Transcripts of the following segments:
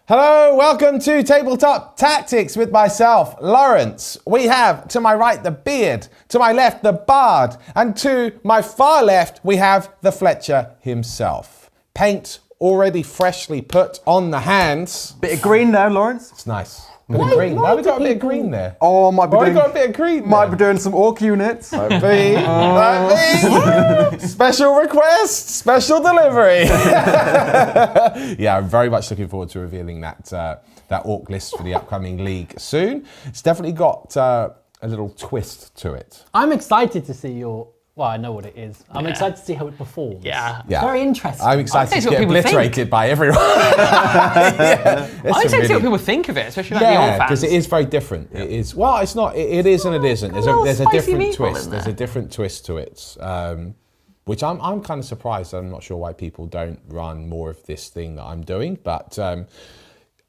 Hello, welcome to Tabletop Tactics with myself, Lawrence. We have to my right the Beard, to my left the Bard, and to my far left we have the Fletcher himself. Paint already freshly put on the hands. Bit of green now, Lawrence. It's nice. Bit of green. Why have we got a bit of green there? Oh, might be Why doing, we got a bit of green might there? be doing some orc units. Might be. Might be. Special request, special delivery. Yeah, I'm very much looking forward to revealing that orc list for the upcoming league soon. It's definitely got a little twist to it. I'm excited to see your. Well, I know what it is. I'm excited to see how it performs. Yeah. Very interesting. I'm excited to get obliterated by everyone. Yeah, I'm excited to see what people think of it, especially like the old fans. because it is very different. It is. Well, it's not. It is and it isn't. There's a different twist. There's a different twist to it, which I'm kind of surprised. I'm not sure why people don't run more of this thing that I'm doing, but.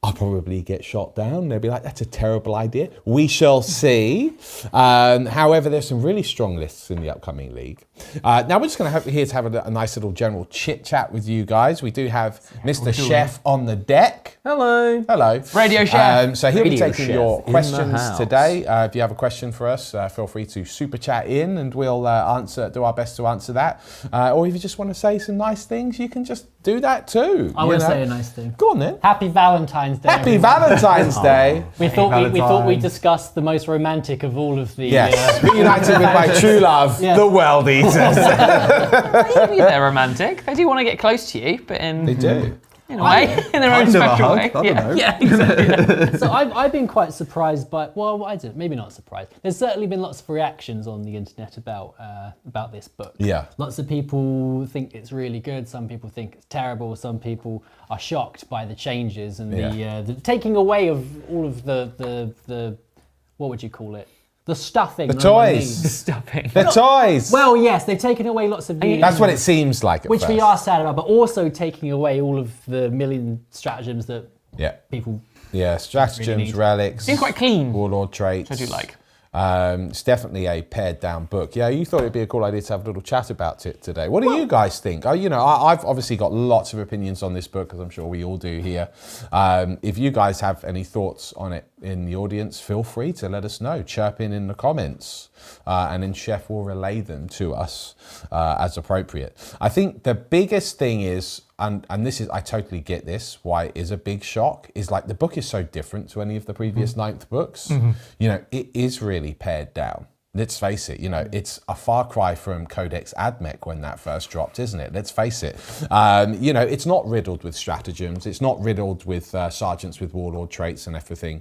I'll probably get shot down. They'll be like, that's a terrible idea. We shall see. However, there's some really strong lists in the upcoming league. Now we're just going to here to have a nice little general chit chat with you guys. We do have Mr. Chef on the deck. Hello. Hello. Radio Chef. So he'll be Radio taking Chef your in questions the house. today. If you have a question for us, feel free to super chat in and we'll do our best to answer that. Or if you just want to say some nice things, you can just do that too. I want to say a nice thing. Go on then. Happy Valentine's Day. Happy everyone. Valentine's Day. We thought we discussed the most romantic of all of the. Yes, reunited with my true love, Yeah. the World Eaters. They're romantic. They do want to get close to you, but They do. in a way, in their own Kind of a special hug, way. I don't know. Yeah, exactly. So I've been quite surprised by. Well, I don't. Maybe not surprised. There's certainly been lots of reactions on the internet about this book. Yeah. Lots of people think it's really good. Some people think it's terrible. Some people are shocked by the changes and the taking away of all of the what would you call it? The stuffing. The no one toys. needs. Stuffing. The toys. Well, yes, they've taken away lots of the. That's what it seems like at Which first. we are sad about, but also taking away all of the million stratagems that Yeah. people. Yeah, stratagems, need. relics. Seems quite clean. Warlord traits. I do like. It's definitely a pared down book. Yeah, you thought it'd be a cool idea to have a little chat about it today. What do you guys think? I've obviously got lots of opinions on this book, as I'm sure we all do here. If you guys have any thoughts on it in the audience, feel free to let us know. Chirp in the comments, and then Chef will relay them to us as appropriate. I think the biggest thing is, and this is, I totally get this, why it is a big shock, is like the book is so different to any of the previous ninth books. It is really pared down. Let's face it, it's a far cry from Codex Admech when that first dropped, isn't it? Let's face it. It's not riddled with stratagems. It's not riddled with sergeants with warlord traits and everything.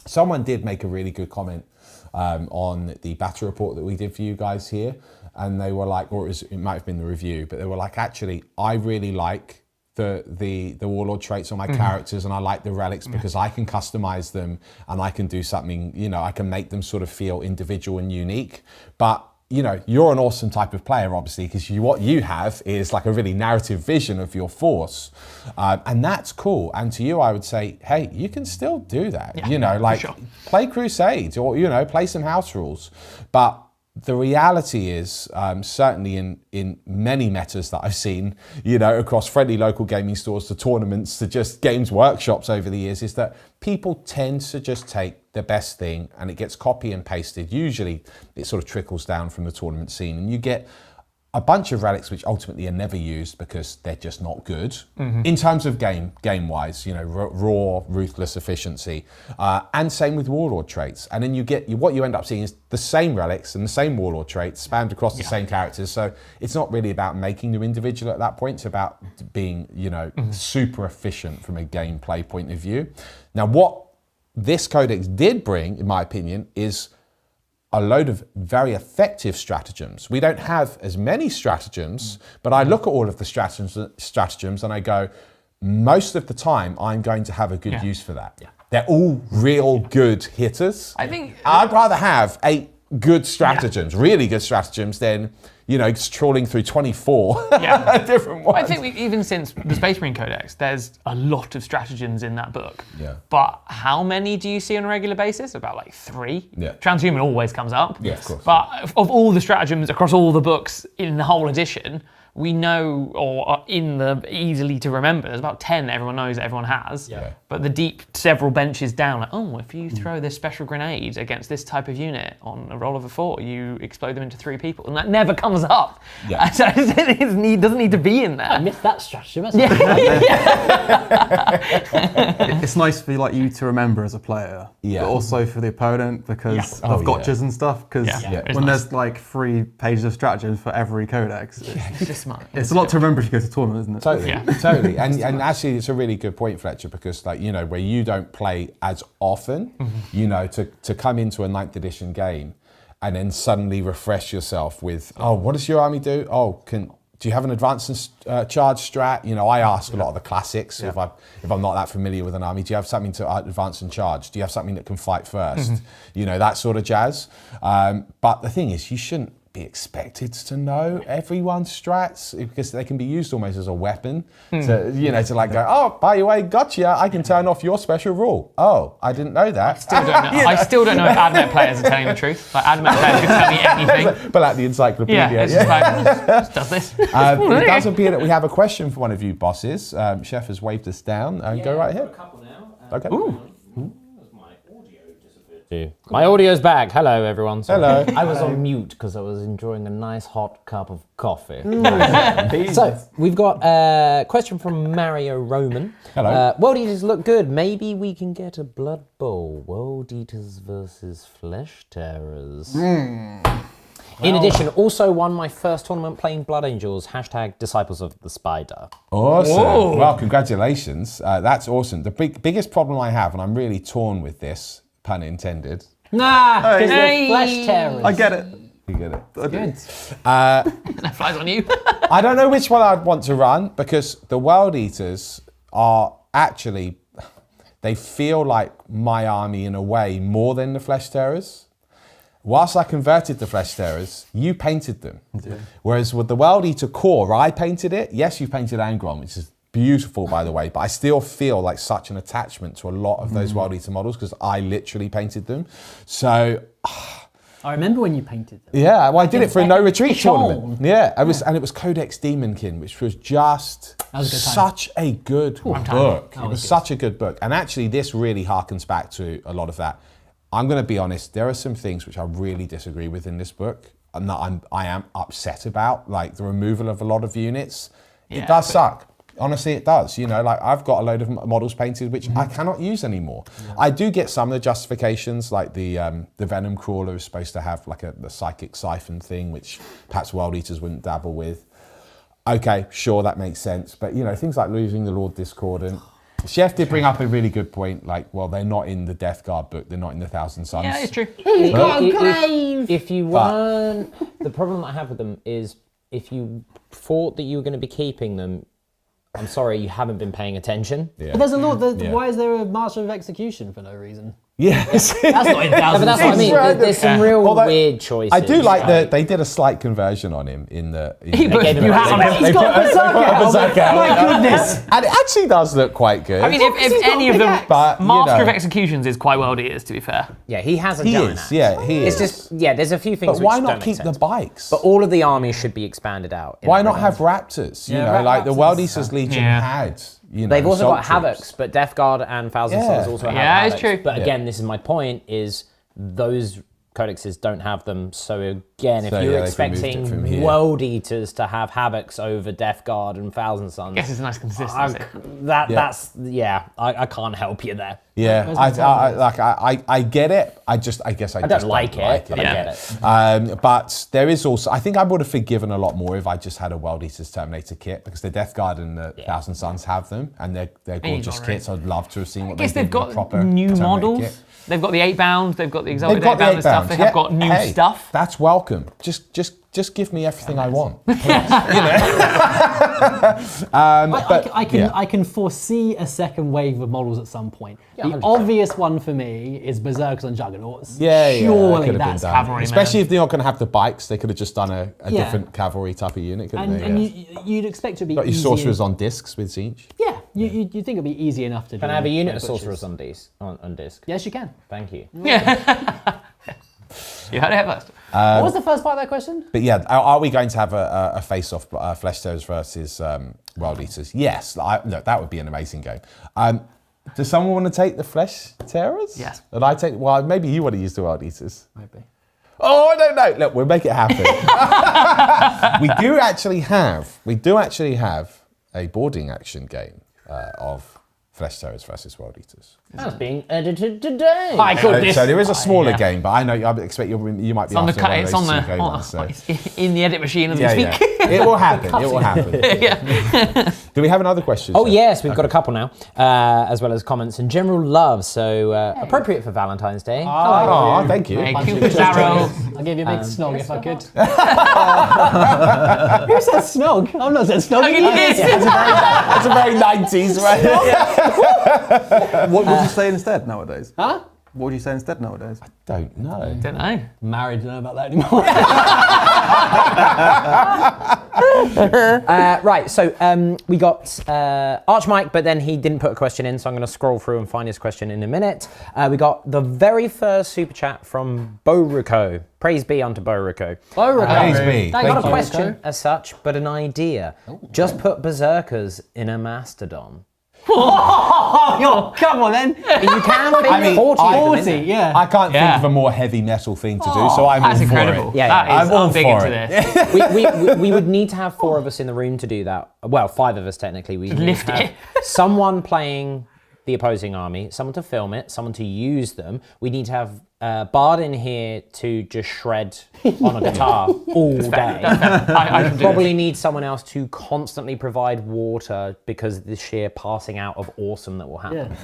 Someone did make a really good comment on the battle report that we did for you guys here. And they were like, or it might have been the review, but they were like, actually, I really like the warlord traits on my characters, and I like the relics because I can customize them and I can do something, I can make them sort of feel individual and unique. But you're an awesome type of player, obviously, because what you have is like a really narrative vision of your force. And that's cool. And to you, I would say, hey, you can still do that. Sure. Play Crusades or, play some house rules. But the reality is, certainly in many metas that I've seen, across friendly local gaming stores to tournaments to just games workshops over the years, is that people tend to just take the best thing and it gets copy and pasted. Usually it sort of trickles down from the tournament scene and you get a bunch of relics which ultimately are never used because they're just not good in terms of game-wise, raw, ruthless efficiency, and same with warlord traits. And then what you end up seeing is the same relics and the same warlord traits spammed across the same characters. So it's not really about making them individual at that point. It's about being, super efficient from a gameplay point of view. Now, what this codex did bring, in my opinion, is a load of very effective stratagems. We don't have as many stratagems, but I look at all of the stratagems and I go, most of the time I'm going to have a good use for that. Yeah. They're all real good hitters. I think I'd rather have 8 good stratagems, really good stratagems, than trawling through 24 different ones. I think even since the Space Marine Codex, there's a lot of stratagems in that book. Yeah. But how many do you see on a regular basis? About like 3. Yeah. Transhuman always comes up. Yeah, of course. But of all the stratagems across all the books in the whole edition, we know, or are in the easily to remember, there's about 10 everyone knows that everyone has. Yeah. But the deep several benches down, like, oh, if you throw this special grenade against this type of unit on a roll of a 4, you explode them into 3 people. And that never comes up. Yeah. So it doesn't need to be in I there. missed that stratagem. That's It's nice for like you to remember as a player, Yeah. but also for the opponent because Oh, of gotchas yeah. and stuff. Because Yeah. It's when nice. there's like 3 pages of stratagems for every codex, It's just smart. it's a lot to remember if you go to tournament, isn't it? Totally, Yeah. totally, and actually, it's a really good point, Fletcher, because like where you don't play as often, to come into a 9th edition game, and then suddenly refresh yourself with, oh, what does your army do? Oh, do you have an advance and charge strat? I ask a lot of the classics if I'm not that familiar with an army. Do you have something to advance and charge? Do you have something that can fight first? That sort of jazz. But the thing is, you shouldn't be expected to know everyone's strats because they can be used almost as a weapon to like go, oh, by the way, gotcha, I can turn off your special rule. Oh, I didn't know that. Still don't know. I still don't know if Admech players are telling the truth. Like Admech players could tell me anything. But at the encyclopedia. Yeah, it's just like, just does this. It does appear that we have a question for one of you bosses. Chef has waved us down. Go right ahead. A couple now. Okay. My audio disappeared. My audio's back. Hello, everyone. Sorry. Hello. I was on mute because I was enjoying a nice hot cup of coffee. So, we've got a question from Mario Roman. Hello. World Eaters look good. Maybe we can get a Blood Bowl. World Eaters versus Flesh Terrors. In addition, also won my first tournament playing Blood Angels. # Disciples of the Spider. Awesome. Whoa. Well, congratulations. That's awesome. The biggest problem I have, and I'm really torn with this, pun intended. Nah, because Hey. they're flesh terrors. I get it. You get it. Good. That flies on you. I don't know which one I'd want to run because the World Eaters are actually, they feel like my army in a way more than the Flesh Terrors. Whilst I converted the Flesh Terrors, you painted them. Yeah. Whereas with the World Eater core, I painted it. Yes, you painted Angron, which is beautiful, by the way, but I still feel like such an attachment to a lot of those World Eater models because I literally painted them. So, I remember when you painted them. yeah, well, I did it for a no retreat Sean. tournament. Yeah, and it was Codex Demonkin, which was just That was a good time. such a good book. It was good. such a good book, and actually, this really harkens back to a lot of that. I'm going to be honest. There are some things which I really disagree with in this book, and that I am upset about, like the removal of a lot of units. Yeah, It does suck. Honestly, it does. Like I've got a load of models painted which I cannot use anymore. Yeah. I do get some of the justifications, like the Venom Crawler is supposed to have like the psychic siphon thing, which perhaps World Eaters wouldn't dabble with. Okay, sure, that makes sense. But things like losing the Lord Discordant. Chef did bring up a really good point. Like, well, they're not in the Death Guard book. They're not in the Thousand Suns. Yeah, it's true. If you weren't, the problem I have with them is if you thought that you were going to be keeping them, I'm sorry, you haven't been paying attention. Yeah. But there's a lot. Yeah. Why is there a Master of Execution for no reason? Yes. That's not in No, but thousands. that's what I mean. random. There's some real Although, weird choices. I do like they did a slight conversion on him in the. He put gave him you a- hat on him. He's got a berserker helmet. My goodness. And it actually does look quite good. I mean, if any of them, But, Master of Executions is quite World Eaters, to be fair. Yeah, he has a he giant is, axe. yeah, he It's is. just, there's a few things But why which not don't make keep sense. the bikes? But all of the armies should be expanded out. in Why that not have regard. raptors? Yeah, Like the raptors. World Eaters Legion Yeah. had. They've also got assault troops. Havocs, but Death Guard and Thousand Yeah. Suns also have Yeah, Havocs. it's true. But again, this is my point, is those codexes don't have them. So again, if So, you're yeah, they can move it expecting from here. World Eaters to have Havocs over Death Guard and Thousand Suns, I guess it's a nice consistency. I can't help you there. Yeah, Where's the I get it. I guess I just don't like it, but I Yeah. get it. But there is also, I think I would have forgiven a lot more if I just had a World Eaters Terminator kit, because the Death Guard and the Thousand Suns have them, and they're gorgeous already. kits. I'd love to have seen what I guess they did they've with a got proper new Terminator models. kit. They've got the 8-bound, they've got the exalted They've got the 8-bound and stuff. 8-bounds, They yeah. have got new Hey, stuff. That's welcome. Just give me everything I want. I can foresee a second wave of models at some point. The 100%. obvious one for me is Berserkers and Juggernauts. Yeah, surely could have been that's done. Cavalry Especially man. if they're not going to have the bikes, they could have just done a Yeah. different cavalry type of unit, couldn't And they? you'd expect to be Got your easy. sorcerers on discs with Siege. Yeah, you think it'd be easy enough to do. Can I have a unit of butchers. sorcerers on disc? On disc? Yes, you can. Thank you. You heard it here first. What was the first part of that question? But yeah, are we going to have a face-off Flesh Tearers versus World Eaters? Yes, look, that would be an amazing game. Does someone want to take the Flesh Tearers? Yes. And I take, well, maybe you want to use the World Eaters. Maybe. Oh, I don't know. Look, we'll make it happen. we do actually have a boarding action game of Flesh Tearers versus World Eaters. That's being edited today. My goodness. So there is a smaller game, but I know I expect you might be after one of It's those on two the game ones, so. it's in the edit machine as we Yeah, speak. yeah. It will happen. It will happen. Do we have another question? Oh Chef? yes, we've got a couple now, as well as comments and general love. So appropriate for Valentine's Day. Oh, thank you. Hey, Punch Cupid's it just arrow. I'll give you a big snog if I could. Who said snog? I'm not saying snog. That's a very 90s, right? What would you say instead nowadays? Huh? What would you say instead nowadays? Don't know. Don't know. Married, don't know about that anymore. Right, so we got Archmike, but then he didn't put a question in, so I'm going to scroll through and find his question in a minute. We got the very first super chat from Boruko. Praise be unto Boruko. Praise be. Thank Not a you. question as such, but an idea. Just put berserkers in a mastodon. Oh, come on then. You can fit I mean, 40 of them in 40, there. yeah. I can't think Yeah. of a more heavy metal thing to do, so I'm That's all incredible. for it. Yeah, That yeah. is, I'm all I'm big for into it. this. We would need to have 4 of us in the room to do that. Well, 5 of us technically. We need lift to have it. someone playing the opposing army, someone to film it, someone to use them. We need to have Bard in here to just shred on a guitar all day. I can do Probably it. need someone else to constantly provide water because of the sheer passing out of awesome that will happen.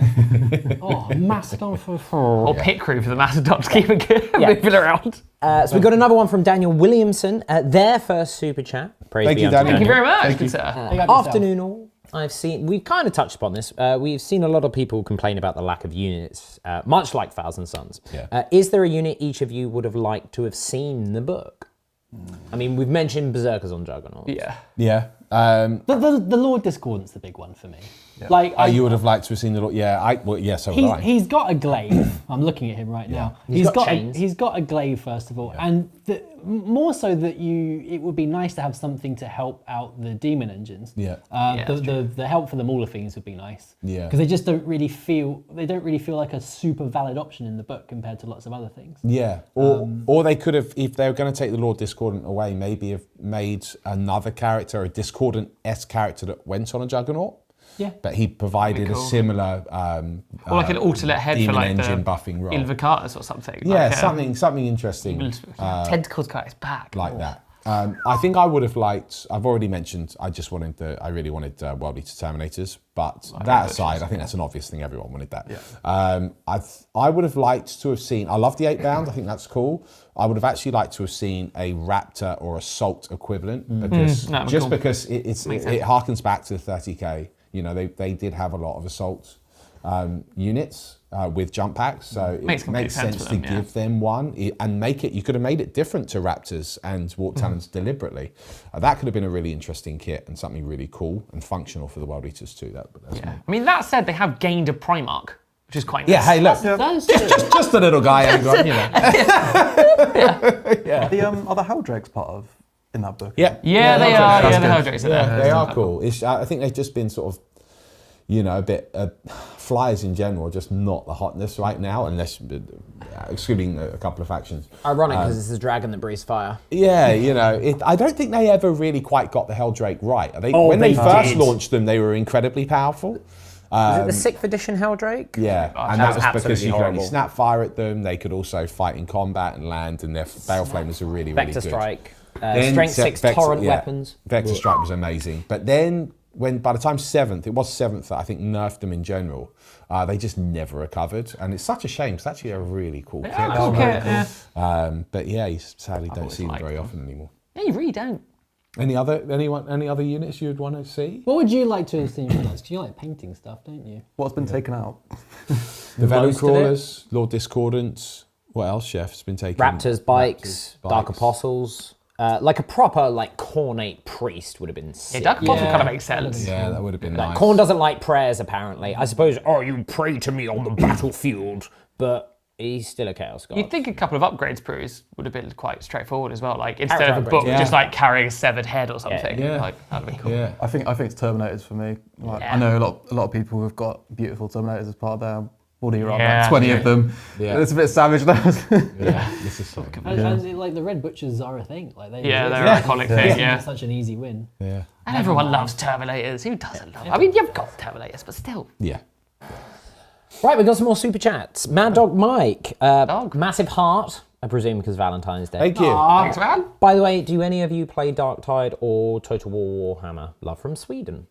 Yeah. Oh, Mastodon for 4. Or pit crew for the Mastodon to keep it Yeah. moving around. So we got another one from Daniel Williamson, their first super chat. Praise Thank be you, unto Daniel. Thank you very much, Thank good you. sir. Afternoon all. We've kind of touched upon this. We've seen a lot of people complain about the lack of units, much like Thousand Suns. Yeah. Is there a unit each of you would have liked to have seen in the book? I mean, we've mentioned Berserkers on Juggernaut. Yeah. Yeah. The Lord Discordant's the big one for me. Like, You would have liked to have seen the look. Yeah, so would I. he's got a glaive. I'm looking at him right now. He's got chains. He's got a glaive first of all, and more so that it would be nice to have something to help out the demon engines. Yeah. The help for the Mauler Fiends would be nice. Yeah. Because they just don't really feel like a super valid option in the book compared to lots of other things. Yeah, or they could have, if they were going to take the Lord Discordant away, maybe have made another character, a Discordant-esque character that went on a Juggernaut. Yeah. But he provided a similar Or like an alternate head for demon like engine the buffing role. Invocatus or something. Yeah, like, something interesting Tentacles got his back. like that. I think I would have liked. I've already mentioned. I really wanted World Eater Terminators, but that aside, I think that's an obvious thing. Everyone wanted that. Yeah. I would have liked to have seen. I love the 8 bound. I think that's cool. I would have actually liked to have seen a Raptor or Assault equivalent because that'd be just cool. because it harkens back to the 30k. You know, they did have a lot of Assault units with jump packs, so it Makes complete makes sense sense for to them, yeah. give them one and make it. You could have made it different to Raptors and Warp Talons deliberately. That could have been a really interesting kit and something really cool and functional for the World Eaters too. That's Yeah. I mean, that said, they have gained a Primarch, which is quite nice. yeah. Hey, look, That's just a little guy, you know. Are the Helldrakes part of in that book? Yeah, Yeah, they are. that's Yeah, the good. Helldrakes are there. They are cool. I think they've just been sort of, a bit. Flyers in general are just not the hotness right now, unless excluding a couple of factions. Ironic because it's the dragon that breathes fire. Yeah, I don't think they ever really quite got the Helldrake right. When they they first did. launched them, they were incredibly powerful. Is it the 6th edition Helldrake? Yeah, and that that was was because absolutely you could only horrible. snap fire at them. They could also fight in combat and land, and their Baleflamers are really, really Vector good. Strike. Then Strength 6 Vector- torrent yeah, weapons. Vector Strike was amazing. But then, by the time 7th, it was 7th that I think nerfed them in general, they just never recovered. And it's such a shame. It's actually a really cool kit. Cool kit, yeah. But yeah, you sadly don't see them liked very them. often anymore. Yeah, you really don't. Any other units you'd want to see? What would you like to have seen from us? 'Cause you like painting stuff, don't you? What's been taken out? The Venom Most of it. Crawlers, Lord Discordant. What else, Chef, has been taken? Raptors, bikes, Raptors, Dark bikes. Apostles. Like a proper Cornate priest would have been Yeah, sick. Dark Apostle Yeah. kind of makes sense. Yeah, that would have been Like, nice. Khorne doesn't like prayers apparently. I suppose, you pray to me on the battlefield, but he's still a Chaos God. You'd think a couple of upgrades brews would have been quite straightforward as well. Like instead of a upgrades, book, yeah. just like carrying a severed head or something. Yeah. Like that'd be cool. Yeah. I think it's Terminators for me. Like, Yeah. I know a lot of people who've got beautiful Terminators as part of their body, around Yeah. like 20 of them. Yeah. It's a bit savage though. Yeah, this is so good. And like the Red Butchers are a thing. Like they Yeah, they're exist. an iconic thing. Yeah. It's such an easy win. Yeah. And everyone loves Terminators. Who doesn't love? I mean, you've got Terminators, but still. Yeah. Right, we've got some more super chats. Mad Dog Mike, Dog. massive heart, I presume because Valentine's Day. Thank you. Thanks, man. By the way, do any of you play Darktide or Total War Warhammer? Love from Sweden.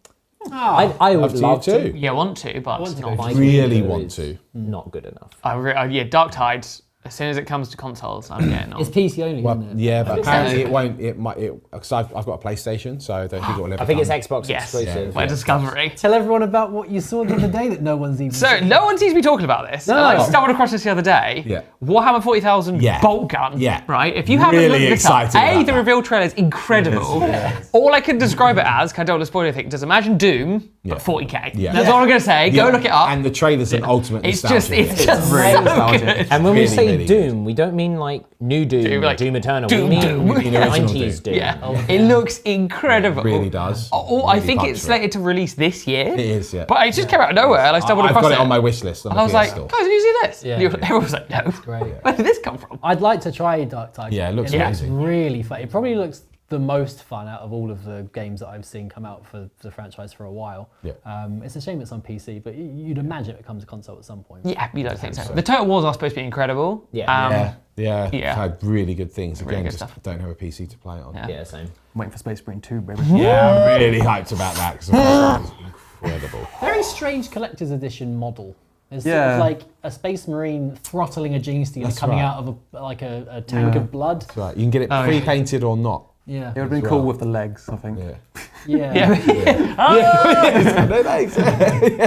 I would to you love too. to. Yeah, want to, but want to not. go My Really computer want is to. Not good enough. Yeah, Darktide. As soon as it comes to consoles, I'm getting on. It's PC only, Well, isn't it? yeah, but apparently it won't. It might. Because I've got a PlayStation, so I don't think it will ever. I think it's come. Xbox Yes, exclusive. by Discovery. Tell everyone about what you saw the other day that no one's even. So no one seems to be talking about this. And I stumbled across this the other day. Yeah. Warhammer 40,000 Yeah. bolt gun. Yeah. Right. If you haven't Really looked this up, excited about the that. reveal trailer is incredible. All I can describe it as, 'cause I don't want to spoil anything, just imagine Doom, but 40k. Yeah. That's all I'm gonna say. Go Yeah. look it up. And the trailer's an ultimate it's nostalgia. just so good. And when we Really, say really Doom, we don't mean like new Doom, Doom, like Doom Eternal. Doom, we mean Doom. The original 90s Doom. Yeah. It looks incredible. It really does. I Really think pumped it's for it. slated to release this year. It is, yeah. But it just came out of nowhere and I stumbled I've across got it on my wish list. And I was like, guys, have you seen this? Yeah. And everyone was like, no. Great. Where did this come from? I'd like to try Darktide. Yeah, it looks It amazing. really fun. It probably looks the most fun out of all of the games that I've seen come out for the franchise for a while. Yeah. It's a shame it's on PC, but you'd imagine it comes to console at some point. Yeah, you don't think so. The Total Wars are supposed to be incredible. Yeah. Yeah, Yeah. I've had really good things. Again, good just stuff. don't have a PC to play it on. Yeah. Yeah, same. Waiting for Space Marine 2, baby. Yeah, I'm really hyped about that because the first one was incredible. Very strange collector's edition model. It's sort of Yeah. like a Space Marine throttling a Gene Stealer That's coming right. out of a tank of blood. That's right. You can get it Oh, yeah. pre-painted or not. Yeah. It would have been cool with the legs, I think. Yeah. Yeah. No thanks. If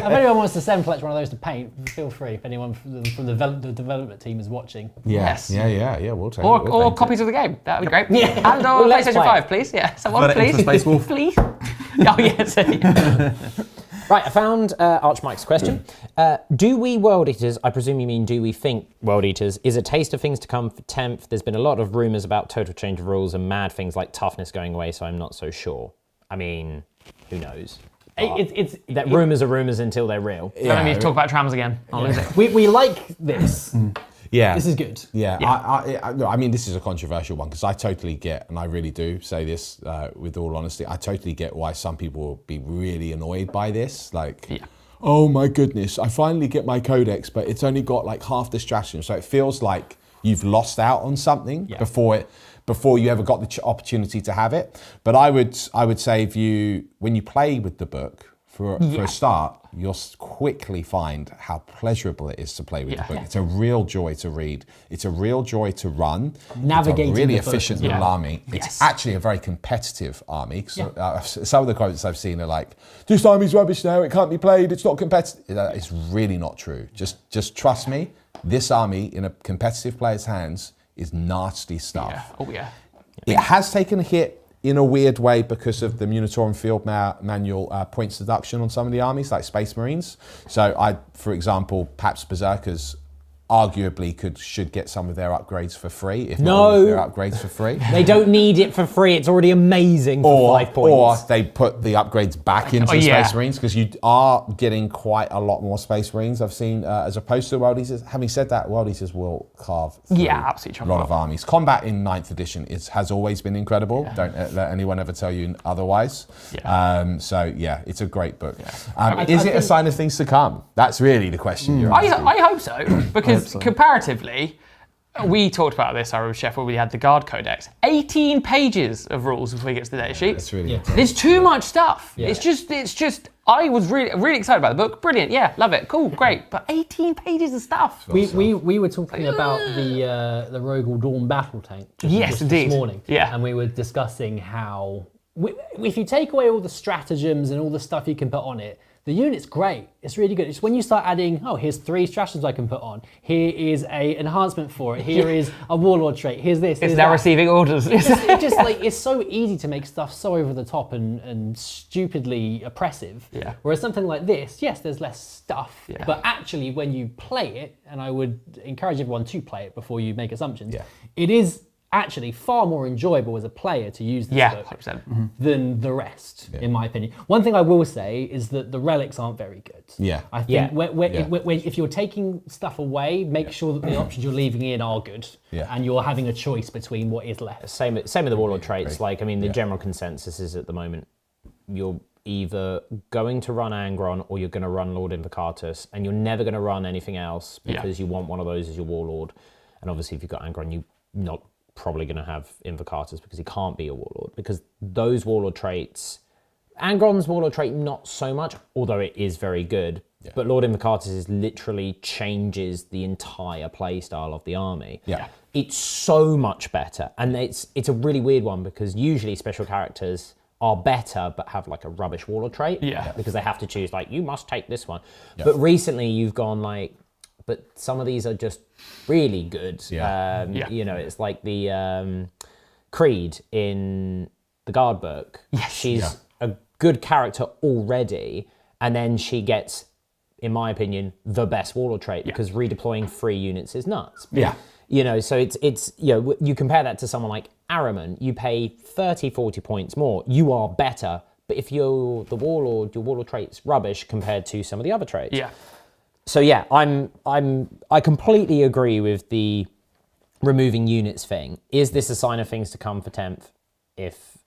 anyone wants to send Fletch one of those to paint, feel free. If anyone from the development team is watching. Yes. Yeah. We'll take it. Or, We'll or paint it. copies of the game. That would be great. Yeah. And or Well, let's PlayStation play 5, please. Yeah. Someone, Put it into please. Space Wolf. Please. Oh, yes. Right, I found Archmike's question. Do we World Eaters, I presume you mean do we think World Eaters, is a taste of things to come for 10th? There's been a lot of rumours about total change of rules and mad things like toughness going away, so I'm not so sure. I mean, who knows? Rumours are rumours until they're real. Don't let me talk about trams again. I'll lose it. We like this. Yeah. This is good. Yeah, I mean, this is a controversial one because I totally get, and I really do say this with all honesty, I totally get why some people will be really annoyed by this. Like, oh my goodness, I finally get my codex, but it's only got like half the stratagem. So it feels like you've lost out on something before you ever got the opportunity to have it. But I would say when you play with the book, for a start, you'll quickly find how pleasurable it is to play with the book. It's a real joy to read. It's a real joy to run. Navigating it's a really the book efficient as little well. army. It's actually a very competitive army. Some of the quotes I've seen are like, "This army's rubbish now. It can't be played. It's not competitive." It's really not true. Just trust me. This army in a competitive player's hands is nasty stuff. Yeah. Oh, yeah. It has taken a hit in a weird way because of the Munitorum Field Manual points deduction on some of the armies, like Space Marines. So for example, perhaps Berserkers arguably should get some of their upgrades for free, if not all of their upgrades for free. They don't need it for free. It's already amazing for 5 points. Or they put the upgrades back into the Space Marines because you are getting quite a lot more Space Marines I've seen as opposed to the World Eaters. Having said that, World Eaters will carve through absolutely a lot of armies. Combat in 9th edition has always been incredible. Don't let anyone ever tell you otherwise. So it's a great book. Is it a sign of things to come? That's really the question you're asking. I hope so, because comparatively, we talked about this, I remember, Chef, where we had the Guard Codex. 18 pages of rules before we get to the data sheet. That's really There's too much stuff. It's just. I was really excited about the book. Brilliant, yeah, love it, cool, great. But 18 pages of stuff. We were talking about the Rogel Dawn battle tank just indeed. this morning. Yeah. And we were discussing how if you take away all the stratagems and all the stuff you can put on it, The unit's great. It's really good. It's when you start adding, oh, here's 3 stratagems I can put on. Here is a enhancement for it. Here is a warlord trait. Here's this. It's now receiving orders. It's so easy to make stuff so over the top and stupidly oppressive. Yeah. Whereas something like this, yes, there's less stuff, Yeah. but actually when you play it, and I would encourage everyone to play it before you make assumptions, it is actually far more enjoyable as a player to use this book 100%. than the rest, in my opinion. One thing I will say is that the relics aren't very good. Yeah. I think if you're taking stuff away, make sure that the options you're leaving in are good, and you're having a choice between what is left. Same with the warlord traits. Like, I mean, the general consensus is at the moment, you're either going to run Angron or you're going to run Lord Invocatus, and you're never going to run anything else because you want one of those as your warlord. And obviously, if you've got Angron, you're not probably going to have Invocatus because he can't be a warlord, because those warlord traits, Angron's warlord trait not so much, although it is very good, but Lord Invocatus is literally changes the entire play style of the army. It's so much better, and it's a really weird one because usually special characters are better but have like a rubbish warlord trait because they have to choose like, you must take this one. But recently you've gone like, but some of these are just really good. You know, it's like the Creed in the Guard book. She's a good character already, and then she gets, in my opinion, the best warlord trait because redeploying 3 units is nuts. You know, so it's you know, you compare that to someone like Araman, you pay 30, 40 points more, you are better, but if you're the warlord, your warlord trait's rubbish compared to some of the other traits. So yeah, I completely agree with the removing units thing. Is this a sign of things to come for 10th? If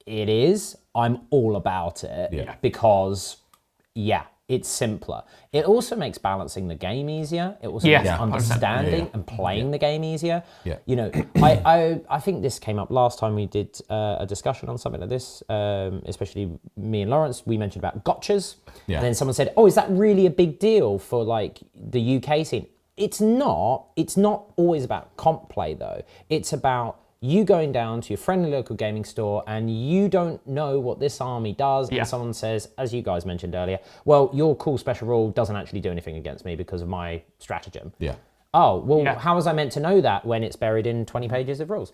it is, I'm all about it because it's simpler. It also makes balancing the game easier. It also makes understanding and playing the game easier. You know, I think this came up last time we did a discussion on something like this, especially me and Lawrence. We mentioned about gotchas. And then someone said, oh, is that really a big deal for like the UK scene? It's not. It's not always about comp play though. It's about you going down to your friendly local gaming store and you don't know what this army does, and someone says, as you guys mentioned earlier, well, your cool special rule doesn't actually do anything against me because of my stratagem. Oh, well, how was I meant to know that when it's buried in 20 pages of rules?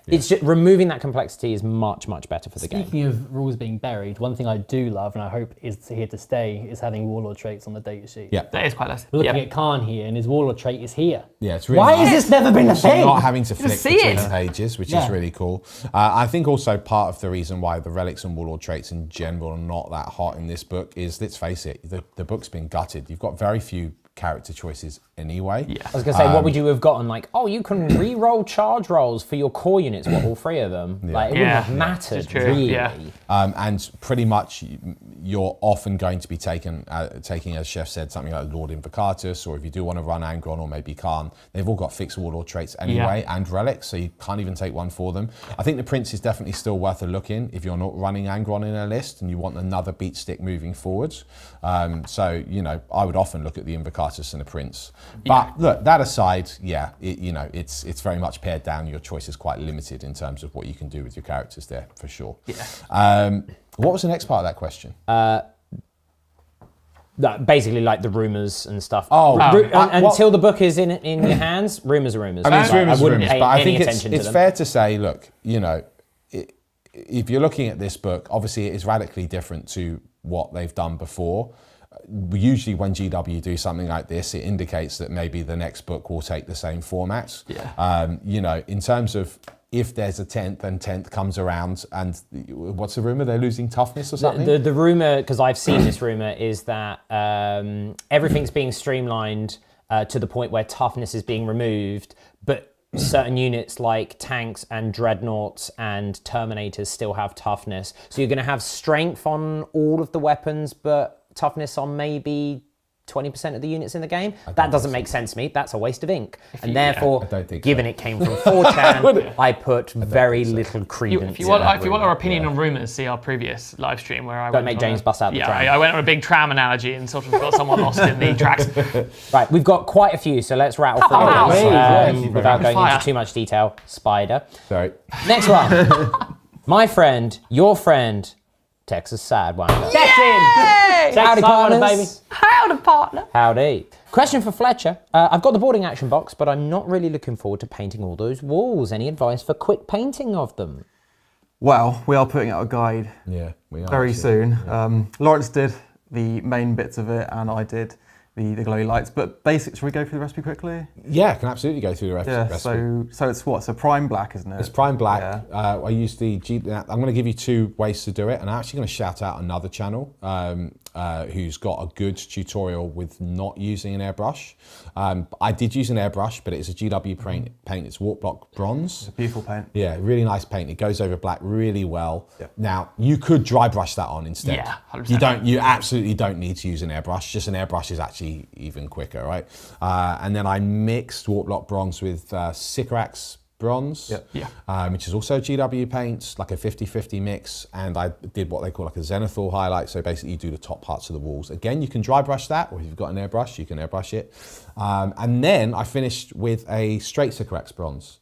It's just removing that complexity is much, much better for the game. Speaking of rules being buried, one thing I do love, and I hope is here to stay, is having warlord traits on the data sheet. That is quite nice. Looking at Khan here, and his warlord trait is here. It's really Why nice. has this never been a thing? Not having to flick see between it. pages, which is really cool. I think also part of the reason why the relics and warlord traits in general are not that hot in this book is, let's face it, the book's been gutted. You've got very few character choices anyway. I was going to say, what would you have gotten? Like, oh, you can re-roll charge rolls for your core units, all 3 of them. Like, it wouldn't have mattered, really. And pretty much you're often going to be taking, as Chef said, something like Lord Invocatus, or if you do want to run Angron or maybe Khan, they've all got fixed warlord traits anyway, and relics, so you can't even take one for them. I think the Prince is definitely still worth a look in if you're not running Angron in a list and you want another beat stick moving forwards. So, you know, I would often look at the Invocatus and the Prince. But look, that aside, it's very much pared down. Your choice is quite limited in terms of what you can do with your characters there, for sure. What was the next part of that question? Basically, like the rumours and stuff. Until the book is in your hands, rumours are rumours. I mean, it's rumours, I wouldn't rumours, pay but I any think attention it's to them. fair to say, look, you know, if you're looking at this book, obviously it is radically different to what they've done before. Usually when GW do something like this, it indicates that maybe the next book will take the same format. You know, in terms of if there's a 10th and 10th comes around, and what's the rumour? They're losing toughness or something? The rumour, because I've seen this rumour, is that everything's being streamlined to the point where toughness is being removed, but certain units like tanks and dreadnoughts and terminators still have toughness. So you're going to have strength on all of the weapons, but toughness on maybe 20% of the units in the game. That doesn't make sense to me. That's a waste of ink. And therefore, given it came from 4chan, I put very little credence. If you want our opinion on rumours, see our previous live stream where I Don't make James bust out the tram. I went on a big tram analogy and sort of got someone lost in the tracks. Right, we've got quite a few, so let's rattle through those without going into too much detail. Spider. Sorry. Next one. My friend, your friend, Texas Sidewinder. That's in! Howdy, Sidewinder, partners. Howdy, partner. Howdy. Question for Fletcher. I've got the boarding action box, but I'm not really looking forward to painting all those walls. Any advice for quick painting of them? Well, we are putting out a guide Yeah, we are. very actually. soon. Lawrence did the main bits of it, and I did the glowy lights. But basics, should we go through the recipe quickly? Yeah, I can absolutely go through the Yeah. recipe. So it's what? So prime black, isn't it? It's prime black. Yeah. I use the I'm going to give you 2 ways to do it, and I'm actually going to shout out another channel who's got a good tutorial with not using an airbrush. I did use an airbrush, but it's a GW paint. It's Warp Block Bronze. Beautiful paint. Yeah, really nice paint. It goes over black really well. Yeah. Now, you could dry brush that on instead. Yeah, 100%. You absolutely don't need to use an airbrush. Just an airbrush is actually even quicker, right? And then I mixed Warp Block Bronze with Sycorax Bronze, which is also GW paint, like a 50-50 mix, and I did what they call like a zenithal highlight, so basically you do the top parts of the walls. Again, you can dry brush that, or if you've got an airbrush, you can airbrush it. And then I finished with a straight Sycorax Bronze,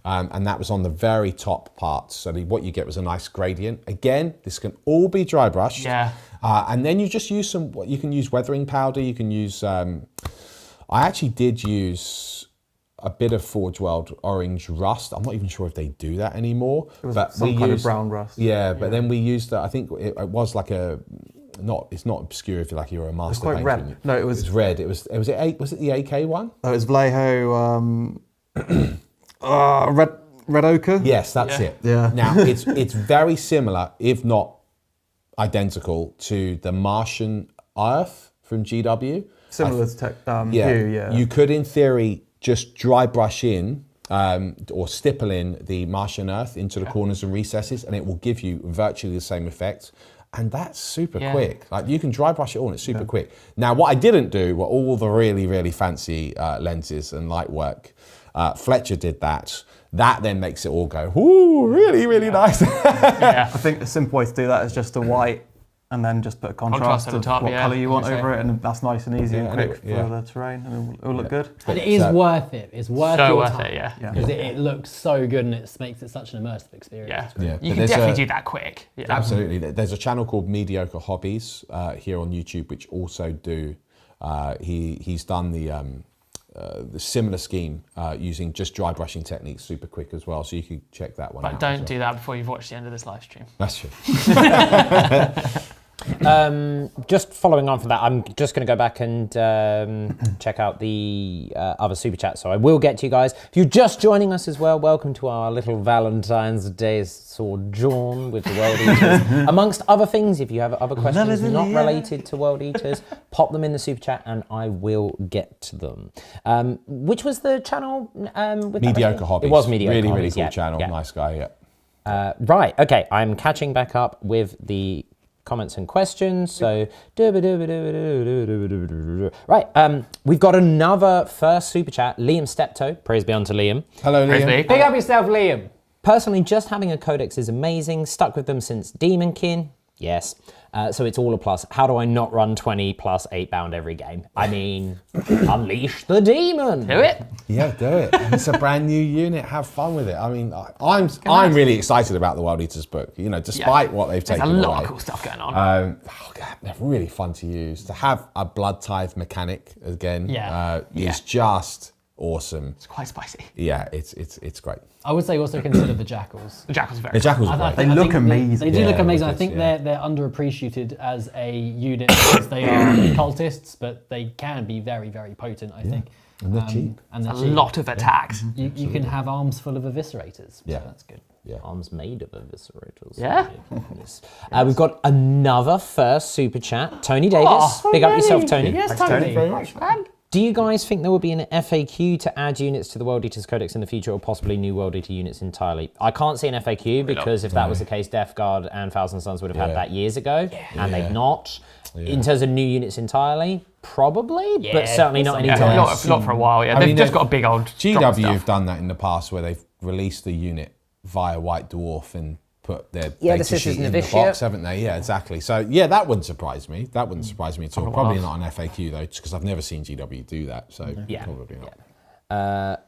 and that was on the very top parts, so what you get was a nice gradient. Again, this can all be dry brushed. Yeah. And then you just use you can use weathering powder, you can use, I actually did use a bit of Forge World Orange Rust. I'm not even sure if they do that anymore. It was but some kind of brown rust. Yeah, but then we used that, I think it was like it's not obscure if you're a master quite painter. red. No, it was red. Was it the AK one? Oh, it was Vallejo, red ochre. Yes, that's it. Yeah. Now, it's very similar, if not identical, to the Martian Earth from GW. Similar to tech, hue, yeah. You could, in theory, just dry brush in or stipple in the Martian Earth into the corners and recesses, and it will give you virtually the same effect. And that's super quick. Like, you can dry brush it all and it's super quick. Now, what I didn't do were all the really, really fancy lenses and light work. Fletcher did that. That then makes it all go, ooh, really, really nice. I think a simple way to do that is just a white and then just put a contrast at the of top, what yeah, colour you want I would over it, and that's nice and easy and and quick it- for the terrain, and it'll look good. And it is worth it. It's worth So your worth time. it, yeah. Because it looks so good and it makes it such an immersive experience. Yeah. It's great. Yeah, You but can there's definitely a- do that quick. Yeah. Absolutely. There's a channel called Mediocre Hobbies here on YouTube, which also do. He's done the similar scheme using just dry brushing techniques, super quick as well. So you could check that one out. But don't as well. do that before you've watched the end of this live stream. That's true. Just following on from that, I'm just going to go back and check out the other super chats. So I will get to you guys. If you're just joining us as well, welcome to our little Valentine's Day sojourn with the World Eaters. Amongst other things, if you have other questions not related to World Eaters, pop them in the super chat and I will get to them. Which was the channel? With Mediocre Hobbies. It was Mediocre Really, Hobbies, really cool yeah, channel. yeah. Nice guy, yeah. Right, okay, I'm catching back up with the comments and questions. So, right, we've got another first super chat. Liam Steptoe, praise be unto Liam. Hello, Praise Liam. be. Pick up yourself, Liam. Personally, just having a codex is amazing. Stuck with them since Demonkin. Yes. So it's all a plus. How do I not run 20 plus 8 bound every game? I mean, unleash the demon. Do it. Yeah, do it. And it's a brand new unit. Have fun with it. I mean, I'm really excited about the World Eaters book. You know, despite what they've There's taken a away. lot of cool stuff going on. Oh God, they're really fun to use. To have a blood tithe mechanic again is just awesome. It's quite spicy. Yeah, it's great. I would say also consider the jackals. The Jackal's very The Jackals I are great. think- They I look think amazing. They do look Yeah, amazing. I wicked, think yeah. they're underappreciated as a unit because they are cultists, but they can be very, very potent, I think. And they're cheap. And they're a cheap. lot of attacks. You can have arms full of eviscerators. Yeah. So that's good. Arms made of eviscerators. Yeah. We've got another first super chat. Tony Davis. Big up yourself, Tony. Yes, Tony. Tony. Do you guys think there will be an FAQ to add units to the World Eaters Codex in the future, or possibly new World Eater units entirely? I can't see an FAQ because if that was the case, Death Guard and Thousand Suns would have had that years ago, and they've not. In terms of new units entirely, probably, but certainly not Yeah, anytime not soon. for a while. Yeah, I they've mean, just got a big old drop of GW have stuff. done that in the past where they've released the unit via White Dwarf and put their Yeah, the data Sisters sheet in the Novitiate. box, haven't they? Yeah, exactly. So yeah, that wouldn't surprise me. That wouldn't surprise me at all. Probably not an FAQ though, just because I've never seen GW do that. So probably not.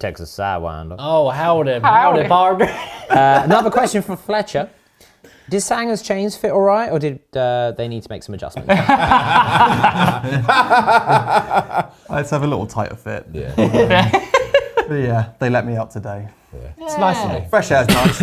Texas Sidewinder. Oh, howdy, partner. Another question from Fletcher. Did Sanger's chains fit all right, or did they need to make some adjustments? Let's have a little tighter fit. Yeah. But yeah, they let me up today. It's nice of me. Fresh air's nice.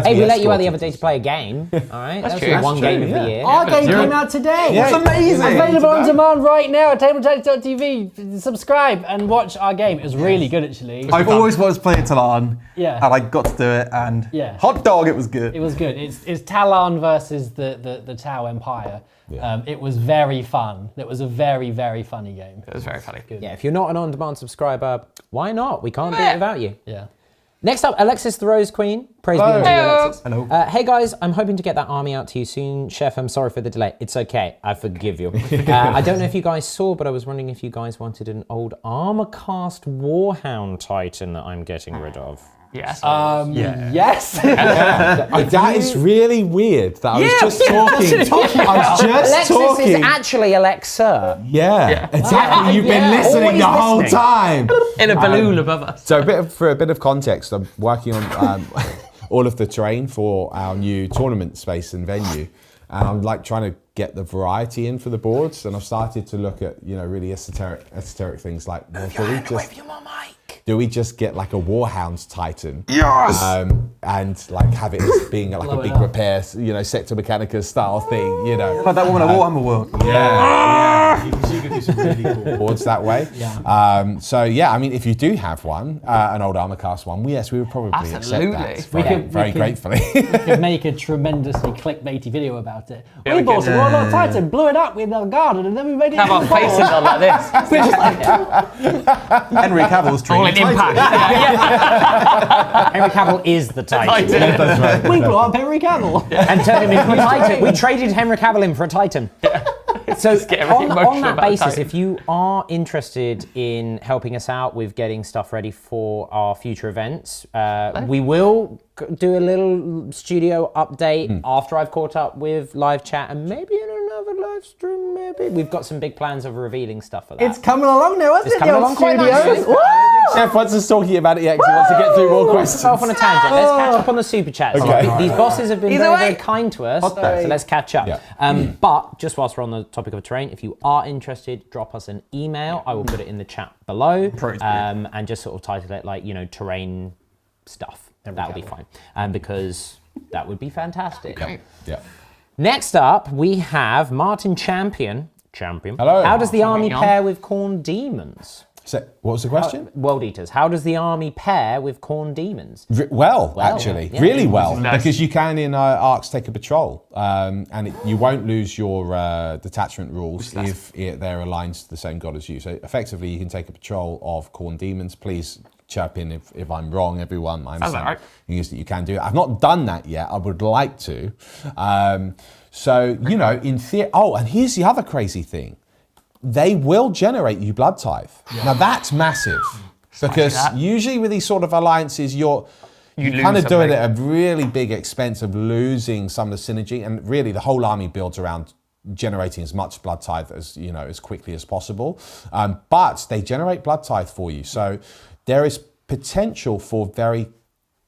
Hey, we let you out the other day to play a game. All right, that's true. one game of the year. Our game came out today. Yeah. It's amazing. Available on demand right now at tabletactics.tv. Subscribe and watch our game. It was really good, actually. I've always wanted to play Talon, Yeah. and I got to do it, and Yeah. hot dog, it was good. It was good. It's Talon versus the Tau Empire. Yeah. It was very fun. It was a very, very funny game. It was very funny. Yeah, if you're not an on-demand subscriber, why not? We can't do it without you. Yeah. Next up, Alexis the Rose Queen. Praise be Hello. unto you, Alexis. Hello. Hey guys, I'm hoping to get that army out to you soon. Chef, I'm sorry for the delay. It's okay, I forgive you. I don't know if you guys saw, but I was wondering if you guys wanted an old Armorcast Warhound Titan that I'm getting rid of. Yes. Yes. That is really weird that I was just talking. I was just Alexis talking. is actually Alexa. Yeah, exactly. You've been Yeah, listening always the whole listening. time. In a balloon above us. So for a bit of context, I'm working on all of the terrain for our new tournament space and venue, and I'm like trying to get the variety in for the boards, and I've started to look at really esoteric things like, well, do we just get like a Warhounds Titan? Yes! And like have it as being like Blow a it big up. repair, Sector Mechanicus style thing, Like that woman at Warhammer World. Yeah. You can do some really cool boards that way. Yeah. So yeah, I mean, if you do have one, an old Armorcast one, yes, we would probably Absolutely. accept that. We Very, could- very we could- gratefully. Could make a tremendously clickbaity video about it. Yeah, we we bought could. a Warlord Titan, blew it up with our garden, and then we made it. Have our into a faces ball. on like this. Henry Cavill's All dream. in impact. Henry Cavill is the Titan. We blew up Henry Cavill. And turned him into a Titan. We traded Henry Cavill in for a Titan. So getting really on emotional that about basis, Titan. if you are interested in helping us out with getting stuff ready for our future events, we will do a little studio update after I've caught up with live chat and maybe in another live stream, maybe. We've got some big plans of revealing stuff for that. It's coming along now, isn't It's it? coming the old along quite studios? nicely. Woo! Chef wants us talking about it yet because he wants to get through more questions. Off on a tangent. Let's catch up on the super chats. Okay. These bosses have been Either very, way. very kind to us, so let's catch up. Yeah. But just whilst we're on the topic of terrain, if you are interested, drop us an email. I will put it in the chat below, and just sort of title it like terrain stuff. That would be fine, because that would be fantastic. Yeah. Next up, we have Martin Champion. Hello. How does the army Champion. pair with Khorne demons? So, what was the question? World Eaters. How does the army pair with Khorne demons? Well, actually, yeah. really well, Nice. because you can in Arcs take a patrol, and you won't lose your detachment rules if they're aligned to the same god as you. So effectively, you can take a patrol of Khorne demons. Please chirp in if I'm wrong, everyone. I understand right. that you can do it. I've not done that yet. I would like to. So in theory. Oh, and here's the other crazy thing. They will generate you blood tithe. Now that's massive, because that. usually with these sort of alliances, you're lose kind of doing it something. at a really big expense of losing some of the synergy, and really the whole army builds around generating as much blood tithe as as quickly as possible. But they generate blood tithe for you, so there is potential for very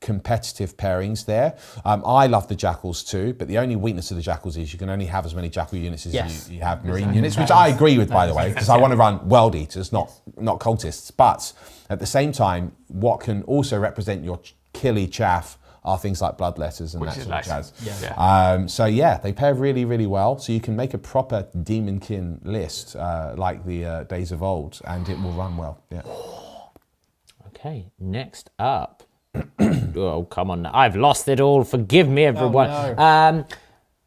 competitive pairings there. I love the Jackals too, but the only weakness of the Jackals is you can only have as many Jackal units as you have Marine units, which I agree with, by the way, because I want to run World Eaters, not cultists. But at the same time, what can also represent your killy chaff are things like bloodletters and that is sort of nice. jazz. So yeah, they pair really, really well. So you can make a proper Demonkin list like the days of old, and it will run well. Yeah. Okay, next up. Oh, come on. I've lost it all. Forgive me, everyone. no.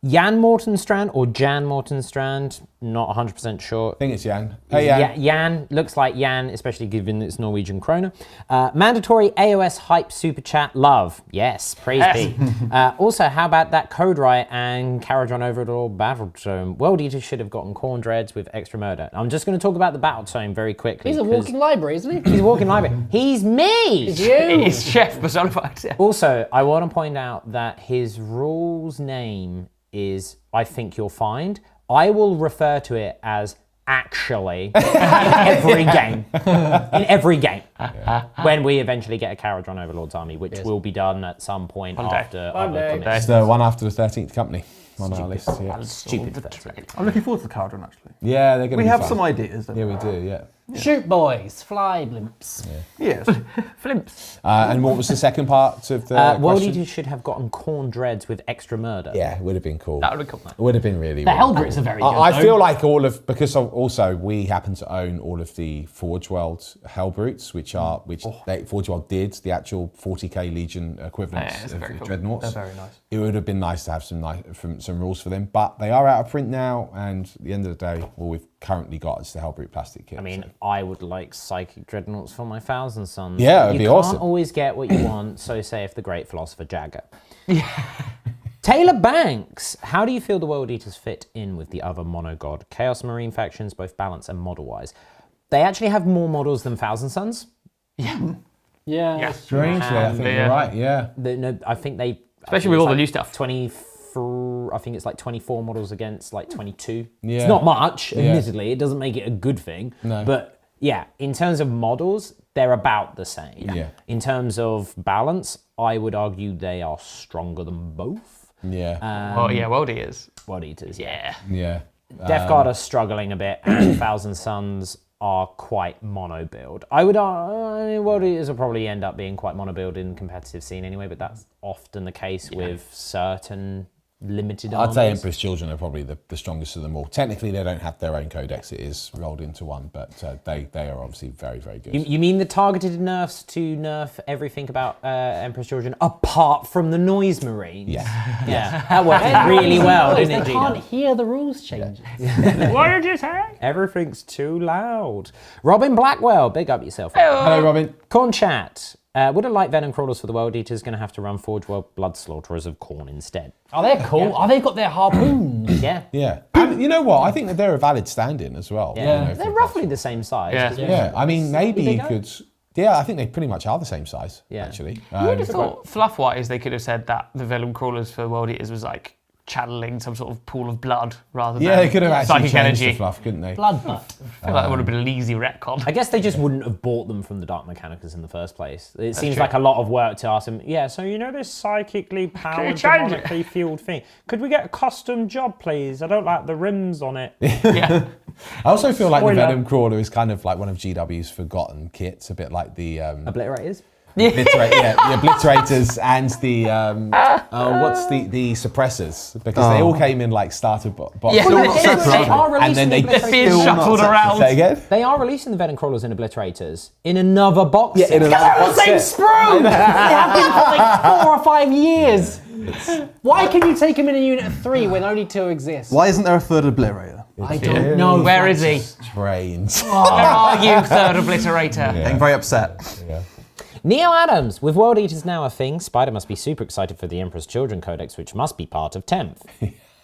Jan Mortenstrand or Jan Mortenstrand, not 100% sure. I think it's Jan. Hey, Jan. Jan, looks like Jan, especially given it's Norwegian krona. Mandatory AOS hype super chat, love. Yes, praise be. Also, how about that Code Riot and carriage on over it all Battle Tome? World Eaters should have gotten corn dreads with extra murder. I'm just going to talk about the Battle Tome very quickly. He's a walking library, isn't he? He's a walking library. He's me! It's you. It's Chef personified. Yeah. Also, I want to point out that his rules name is I Think You'll Find. I will refer to it as actually, in every game. In every game. When we eventually get a Caradron Overlord's army, which will be done at some point after other commits. It's the one after the 13th company on our list. Yeah. Stupid 13. I'm looking forward to the Caradron, actually. Yeah, they're going to be We have fun. some ideas, don't Yeah, we do, yeah. Shoot boys, fly blimps. Yes. Flimps. And what was the second part of the World question? Eaters should have gotten Corn Dreads with extra murder. Yeah, it would have been cool. That would be cool. It would have been really, The really Hellbrutes are very good. I though. feel like because also we happen to own all of the Forge World Hellbrutes, Forge World did the actual 40k Legion equivalents it's of very cool. Dreadnoughts. They're very nice. It would have been nice to have some rules for them, but they are out of print now. And at the end of the day, all we've currently got is the Hellbrute plastic kit. I mean, so. I would like Psychic Dreadnoughts for my Thousand Sons. Yeah, it'd be awesome. You can't always get what you want, so saith the great philosopher Jagger. Taylor Banks, how do you feel the World Eaters fit in with the other monogod Chaos Marine factions, both balance and model-wise? They actually have more models than Thousand Sons. Yeah. Strangely, I think you're right. Yeah. I think they... Especially with all the new stuff. 24, I think it's like 24 models against like 22. Yeah. It's not much, admittedly. It doesn't make it a good thing. No. But yeah, in terms of models, they're about the same. Yeah. In terms of balance, I would argue they are stronger than both. Yeah. World Eaters. World Eaters, yeah. Yeah. Death Guard are struggling a bit, and Thousand Sons are quite mono build. I would argue World Eaters will probably end up being quite mono build in competitive scene anyway, but that's often the case with certain limited I'd armies. say Emperor's Children are probably the strongest of them all. Technically, they don't have their own codex. It is rolled into one, but they are obviously very, very good. You mean the targeted nerfs to nerf everything about Emperor's Children apart from the Noise Marines? Yeah. Yeah, that worked really well, didn't it, They Gina? can't hear the rules changes. What did you say? Everything's too loud. Robin Blackwell, big up yourself. Hello, Robin. Corn Chat. Would a light venom crawlers for the World Eaters going to have to run Forge World Blood Slaughterers of Corn instead? Oh, they're cool. Oh, they've got their harpoons. Yeah. Yeah. And you know what? I think that they're a valid stand-in as well. Yeah. You know, They're for- roughly the same size. Yeah. Yeah. I mean, maybe you bigger? could... Yeah, I think they pretty much are the same size, Yeah. actually. I would have thought, fluff-wise, they could have said that the Venom Crawlers for World Eaters was like channeling some sort of pool of blood rather than Yeah, they could have actually psychic changed energy. the fluff, couldn't they? Blood butt. I feel like that would have been an easy retcon. I guess they just wouldn't have bought them from the Dark Mechanicus in the first place. It seems true. like a lot of work to ask them, yeah, so you know this psychically powered, change it? demonically fueled thing. Could we get a custom job, please? I don't like the rims on it. Yeah. I also feel like the Spoiler. Venom Crawler is kind of like one of GW's forgotten kits, a bit like the... Obliterators? the obliterators and the the suppressors, because they all came in like starter box. Yeah. Well, Still not they separate. are And then releasing they- the They're being Obliterators. Still not shuffled separate. around. Say again? They are releasing the Venom Crawlers and Obliterators in another box. Yeah, in set. another box Same set. sprue! They have been for like 4 or 5 years. Why can you take them in a unit of 3 when only 2 exist? Why isn't there a third obliterator? I don't know. Where is he? Trains. Where are you, third obliterator? Getting very upset. Yeah. Neil Adams, with World Eaters now a thing, Spider must be super excited for the Emperor's Children Codex, which must be part of 10th.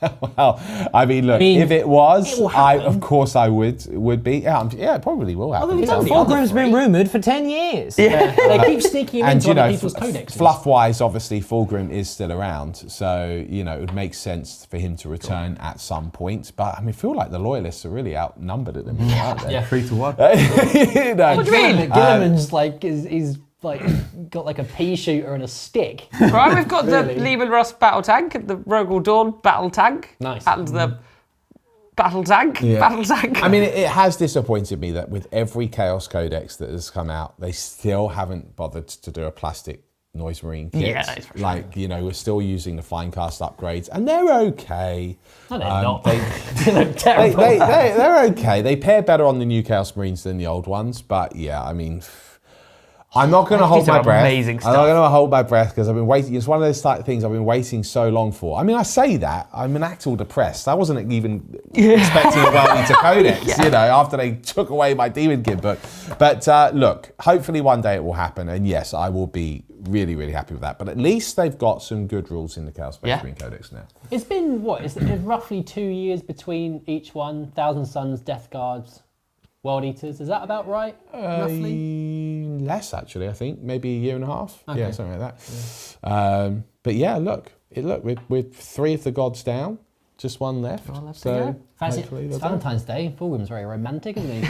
Well, I mean, look, mean, if it was, will of course I would be. Yeah, it probably will happen. we've done the Fulgrim's been rumoured for 10 years. They keep sneaking him And into you other know, people's codexes. fluff-wise, obviously, Fulgrim is still around, so you know it would make sense for him to return at some point. But I mean, I feel like the loyalists are really outnumbered at the minute, aren't they? Yeah. 3-1. You know, What do you mean? Gilliman's like is like got like a pea shooter and a stick. Right, we've got Really? the Lieben Rust battle tank, the Rogel Dawn battle tank, Nice. and the battle tank. Yeah. Battle tank. I mean, it has disappointed me that with every Chaos Codex that has come out, they still haven't bothered to do a plastic Noise Marine kit. Yeah, that is frustrating. Like, you know, we're still using the Finecast upgrades, and they're okay. No, they're not. They, They look terrible. they're okay. They pair better on the new Chaos Marines than the old ones, but yeah, I mean... I'm not going to hold These are my breath. amazing I'm stuff. not going to hold my breath because I've been waiting. It's one of those things I've been waiting so long for. I mean, I say that. I'm an actual depressed. I wasn't even expecting a World Eater Codex, you know, after they took away my Demon Kid book. But look, hopefully one day it will happen. And yes, I will be really, really happy with that. But at least they've got some good rules in the Chaos Space Marine Codex now. It's been what? It's roughly 2 years between each one. Thousand Sons, Death Guards, World Eaters. Is that about right? Roughly. Less, actually, I think. Maybe a year and a half. Okay. Yeah, something like that. But yeah, look, with 3 of the gods down, just one left. One left to so go. Fancy, hopefully it's they'll do it. Valentine's Day. Fulgrim's very romantic, isn't he?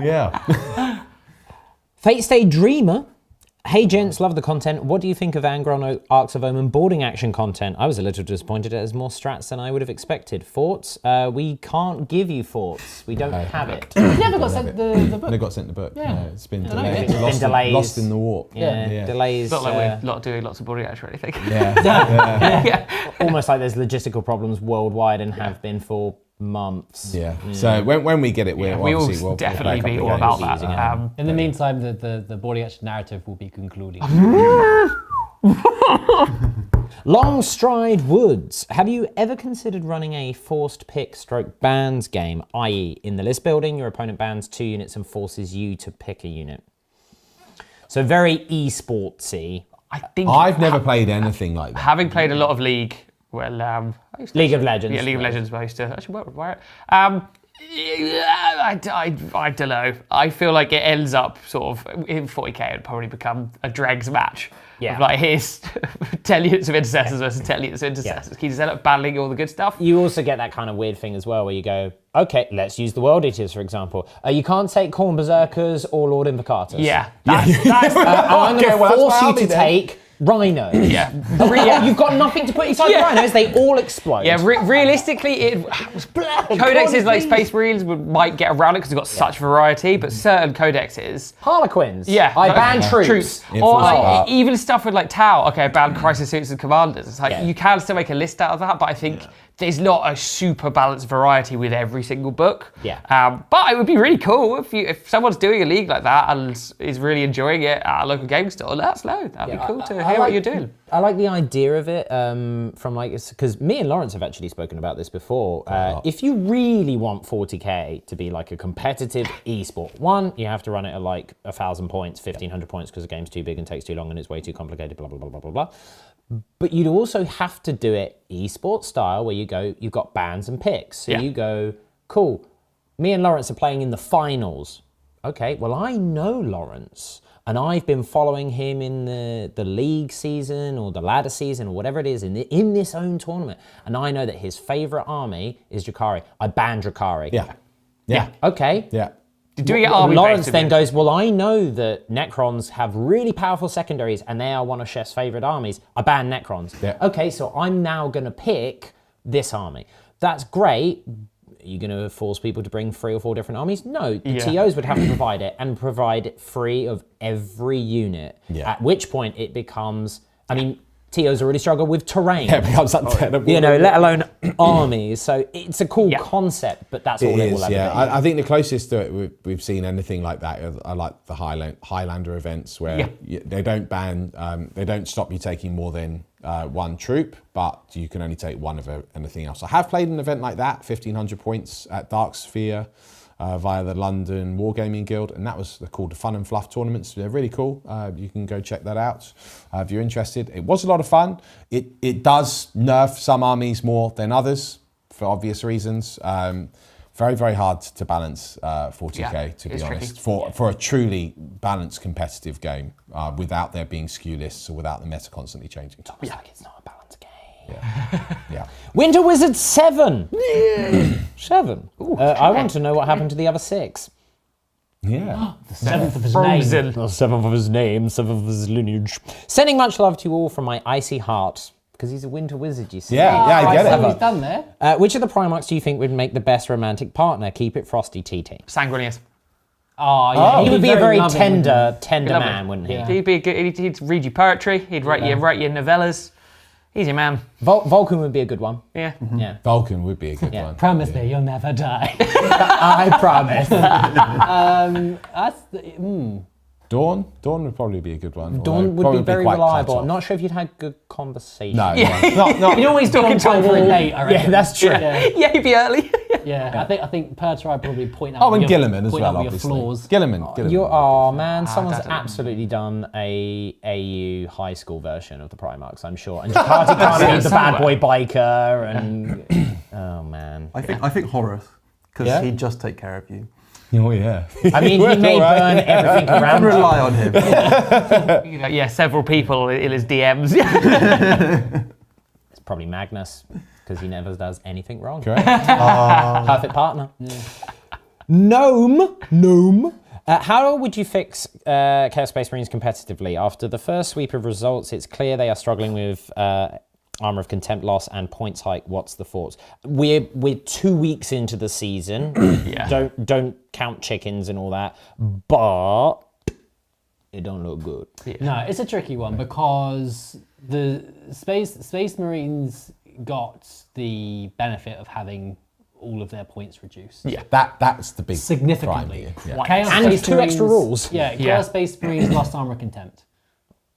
Yeah. Fate Stay Dreamer. Hey gents, love the content. What do you think of Angron Arcs of Omen boarding action content? I was a little disappointed it has more strats than I would have expected. Thoughts? We can't give you thoughts. We don't have it. You never got sent the book. They got sent the book. Yeah. No, it's been Yeah, delayed. it's been delays. Lost in the warp. Yeah, delays. It's not like we're doing lots of boarding action or anything. Yeah. Almost like there's logistical problems worldwide and have been for months. Yeah. So when we get it, we'll We will obviously we'll definitely play a be couple all of about games. that. In the meantime, the boarding action narrative will be concluding. Long Stride Woods. Have you ever considered running a forced pick stroke bans game, i.e. in the list building, your opponent bans 2 units and forces you to pick a unit? So very esportsy. I think I've never played anything like that. having played a lot of League, well, I used to League of Legends. Yeah, League of Legends. I used to actually work with Wire. I don't know. I feel like it ends up sort of in 40k. It'd probably become a dregs match. Yeah. Of like here's 10 units of intercessors versus 10 units of intercessors. Can you just end up battling all the good stuff? You also get that kind of weird thing as well where you go, okay, let's use the World Eaters for example. You can't take Khorne Berserkers or Lord Invocators. Yeah. That's, I'm going to force you to take Rhino. Yeah. You've got nothing to put inside the Rhinos, they all explode. Yeah, realistically, codexes like Space Marines might get around it because they've got such variety, but certain codexes, Harlequins. yeah, I ban troops. Yeah, or for like that. even stuff with like Tau. Okay, ban crisis suits and commanders. It's like Yeah. you can still make a list out of that, but I think there's not a super balanced variety with every single book. Yeah. But it would be really cool if someone's doing a league like that and is really enjoying it at a local gaming store. Let us know. That'd be cool to hear what you're doing. I like the idea of it from like, because me and Lawrence have actually spoken about this before. If you really want 40k to be like a competitive esport, one, you have to run it at like 1,000 points, 1,500 points because the game's too big and takes too long and it's way too complicated, blah, blah, blah, blah, blah, blah. But you'd also have to do it esport style where you go, you've got bans and picks. So you go, cool, me and Lawrence are playing in the finals. Okay, well, I know Lawrence and I've been following him in the league season or the ladder season or whatever it is in this own tournament. And I know that his favorite army is Drakari. I ban Drakari. Yeah. Okay. Yeah. Doing it army Lawrence based, then isn't it? goes, well, I know that Necrons have really powerful secondaries and they are one of Chef's favourite armies. I ban Necrons. Yeah. Okay, so I'm now going to pick this army. That's great. Are you going to force people to bring 3 or 4 different armies? No, the TOs would have to provide it and provide it free of every unit. Yeah. At which point it becomes, I mean, TOs already struggle with terrain. It becomes untenable. You know, let alone armies. So it's a cool concept, but that's all it will ever be. I think the closest to it we've seen anything like that are like the Highlander events where they don't ban, they don't stop you taking more than 1 troop, but you can only take 1 of anything else. I have played an event like that, 1,500 points at Dark Sphere via the London Wargaming Guild, and that was called the Fun and Fluff tournaments. They're really cool. You can go check that out if you're interested. It was a lot of fun. It does nerf some armies more than others for obvious reasons. Very, very hard to balance 40k, to be honest, for a truly balanced competitive game without there being skew lists or without the meta constantly changing. It's like it's not a balanced game. Yeah. Winter Wizard 7. 7. I want to know what happened to the other 6. Yeah. The 7th of his Frozen. name. The 7th of his name, 7th of his lineage. Sending much love to you all from my icy heart. Because he's a winter wizard, you see. Yeah, I get See what he's it. done there. Which of the Primarchs do you think would make the best romantic partner? Keep it frosty, TT. Sanguinius. Oh, yeah. He would be a very loving, tender Lovely. man, wouldn't he? Yeah. He'd be a good. He'd read you poetry. He'd write you novellas. He's your man. Vulcan would be a good one. Yeah. Yeah. Vulcan would be a good Yeah. one. Promise me you'll never die. I promise. Dawn would probably be a good one. Dawn would be very reliable. I'm not sure if you'd had good conversation. No, You'd always talk time for a date, I reckon. Yeah, that's true. Yeah, he'd be early. Yeah, I think Pertwee would probably point out. Oh, and your, Gilliman as point well, out your obviously. flaws. Gilliman. Man, someone's that's- absolutely done a AU high school version of the Primarchs, I'm sure. And Jakarta can't be the bad boy biker and oh man. I think Horus, because Yeah? he'd just take care of you. Oh, yeah. I mean, he may burn everything around. Rely on him. Several people in his DMs. Probably Magnus, because he never does anything wrong. Correct. Perfect partner. Gnome. How would you fix Chaos Space Marines competitively? After the first sweep of results, it's clear they are struggling with Armor of Contempt loss and points hike. What's the thoughts? We're 2 weeks into the season. Don't count chickens and all that, but it don't look good. No, it's a tricky one because the Space Marines got the benefit of having all of their points reduced. Yeah. That's the big Significantly. prime here. Yeah. Chaos And Space 2 extra Marines- rules. Yeah, Chaos Space Marines lost Armor of Contempt.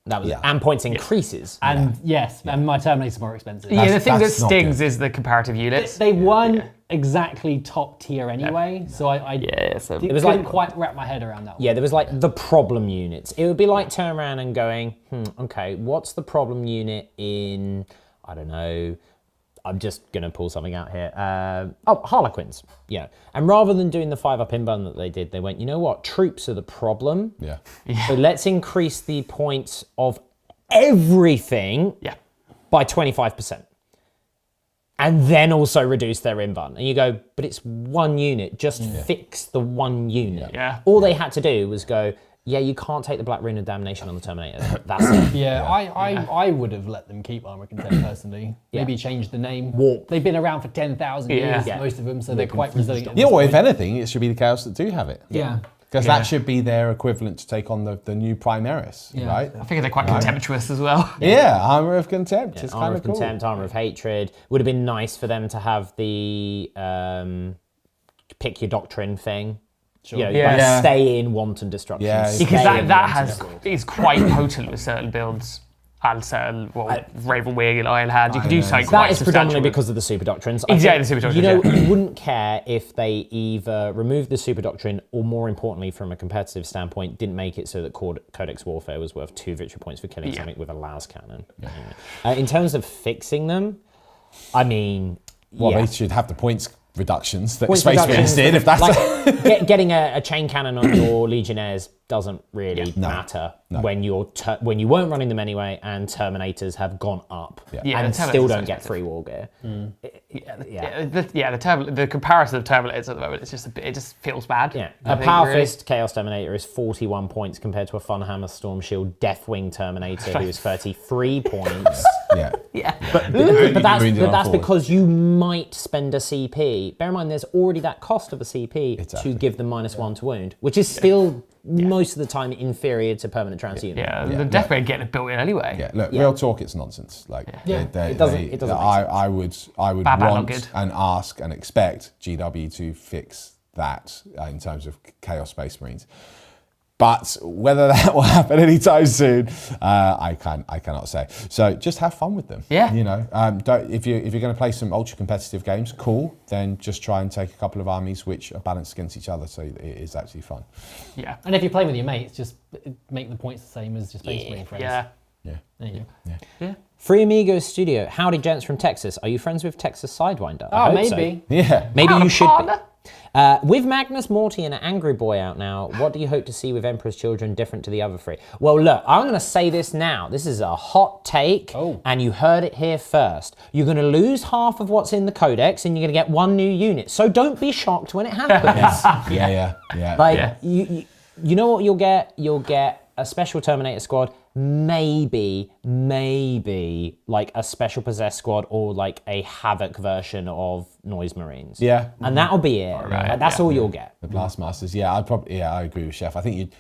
That was and points increases. And and my Terminator's more expensive. Yeah, the thing that that's not stings good. is the comparative units. They weren't exactly top tier anyway, so I So couldn't like- quite wrap my head around that one. Yeah, there was like the problem units. It would be like turn around and going, okay, what's the problem unit in, I don't know, I'm just going to pull something out here. Harlequins. Yeah. And rather than doing the 5-up inburn that they did, they went, you know what? Troops are the problem. Yeah. So let's increase the points of everything by 25%. And then also reduce their inburn. And you go, but it's one unit. Just fix the one unit. Yeah. All they had to do was go, yeah, you can't take the Black Rune of Damnation on the Terminator. That's it. Yeah, I would have let them keep Armor of Contempt personally. Maybe change the name. Warp. They've been around for 10,000 years, Yeah. most of them, so they're quite resilient. at Yeah, this well, if point. anything, it should be the Chaos that do have it. Yeah. Because that should be their equivalent to take on the new Primaris, Yeah. right? I figure they're quite contemptuous as well. Yeah, Armor of Contempt. It's Armor kind of of cool. Contempt, Armor of Hatred. Would have been nice for them to have the pick your doctrine thing. Sure. You know, Yeah. like Yeah. stay in wanton destruction. Yeah, stay Because in that wanton is quite potent with certain builds and certain, Raven Wing and Iron Hand. You can do something quite That is substantial predominantly with- because of the super doctrines. Exactly, the super doctrines, You know, yeah. you wouldn't care if they either removed the super doctrine or, more importantly, from a competitive standpoint, didn't make it so that Codex Warfare was worth 2 victory points for killing something with a las cannon. In terms of fixing them, I mean, Well, they should have the points reductions that Points Space Marines reductions, did, if that's... like, getting a chain cannon on your Legionnaires doesn't really matter when you weren't running them anyway, and Terminators have gone up and the Terminators still are don't get expensive. free war gear. The comparison of Terminators at the moment, it just feels bad. Yeah, I a think, Power really. Fist Chaos Terminator is 41 points compared to a Funhammer Storm Shield Deathwing Terminator who is 33 points. But that's because you might spend a CP. Bear in mind, there's already that cost of a CP to give them -1 to wound, which is still most of the time inferior to permanent trans unit. The Deathwing getting it built in anyway. Yeah, look, real talk, it's nonsense. Like, it doesn't make I would Bad, not want good. and ask and expect GW to fix that in terms of Chaos Space Marines. But whether that will happen anytime soon, I cannot say. So just have fun with them. Yeah. You know, if you're going to play some ultra competitive games, cool. Then just try and take a couple of armies which are balanced against each other, so it is actually fun. Yeah. And if you're playing with your mates, just make the points the same as your Space Marine friends. Yeah. Yeah. There you go. Yeah. Free Amigos Studio. Howdy, gents from Texas. Are you friends with Texas Sidewinder? I Oh, hope so. maybe. Yeah. Maybe you should be. partner. With Magnus Morty and Angry Boy out now, what do you hope to see with Emperor's Children different to the other three? Well, look, I'm going to say this now. This is a hot take, and you heard it here first. You're going to lose half of what's in the codex, and you're going to get 1 new unit. So don't be shocked when it happens. Yeah. Like, you know what you'll get? You'll get a special Terminator squad, maybe like a special possessed squad or like a Havoc version of Noise Marines. Yeah. And that'll be it. Like, that's all you'll get. The Blastmasters, I agree with Chef. I think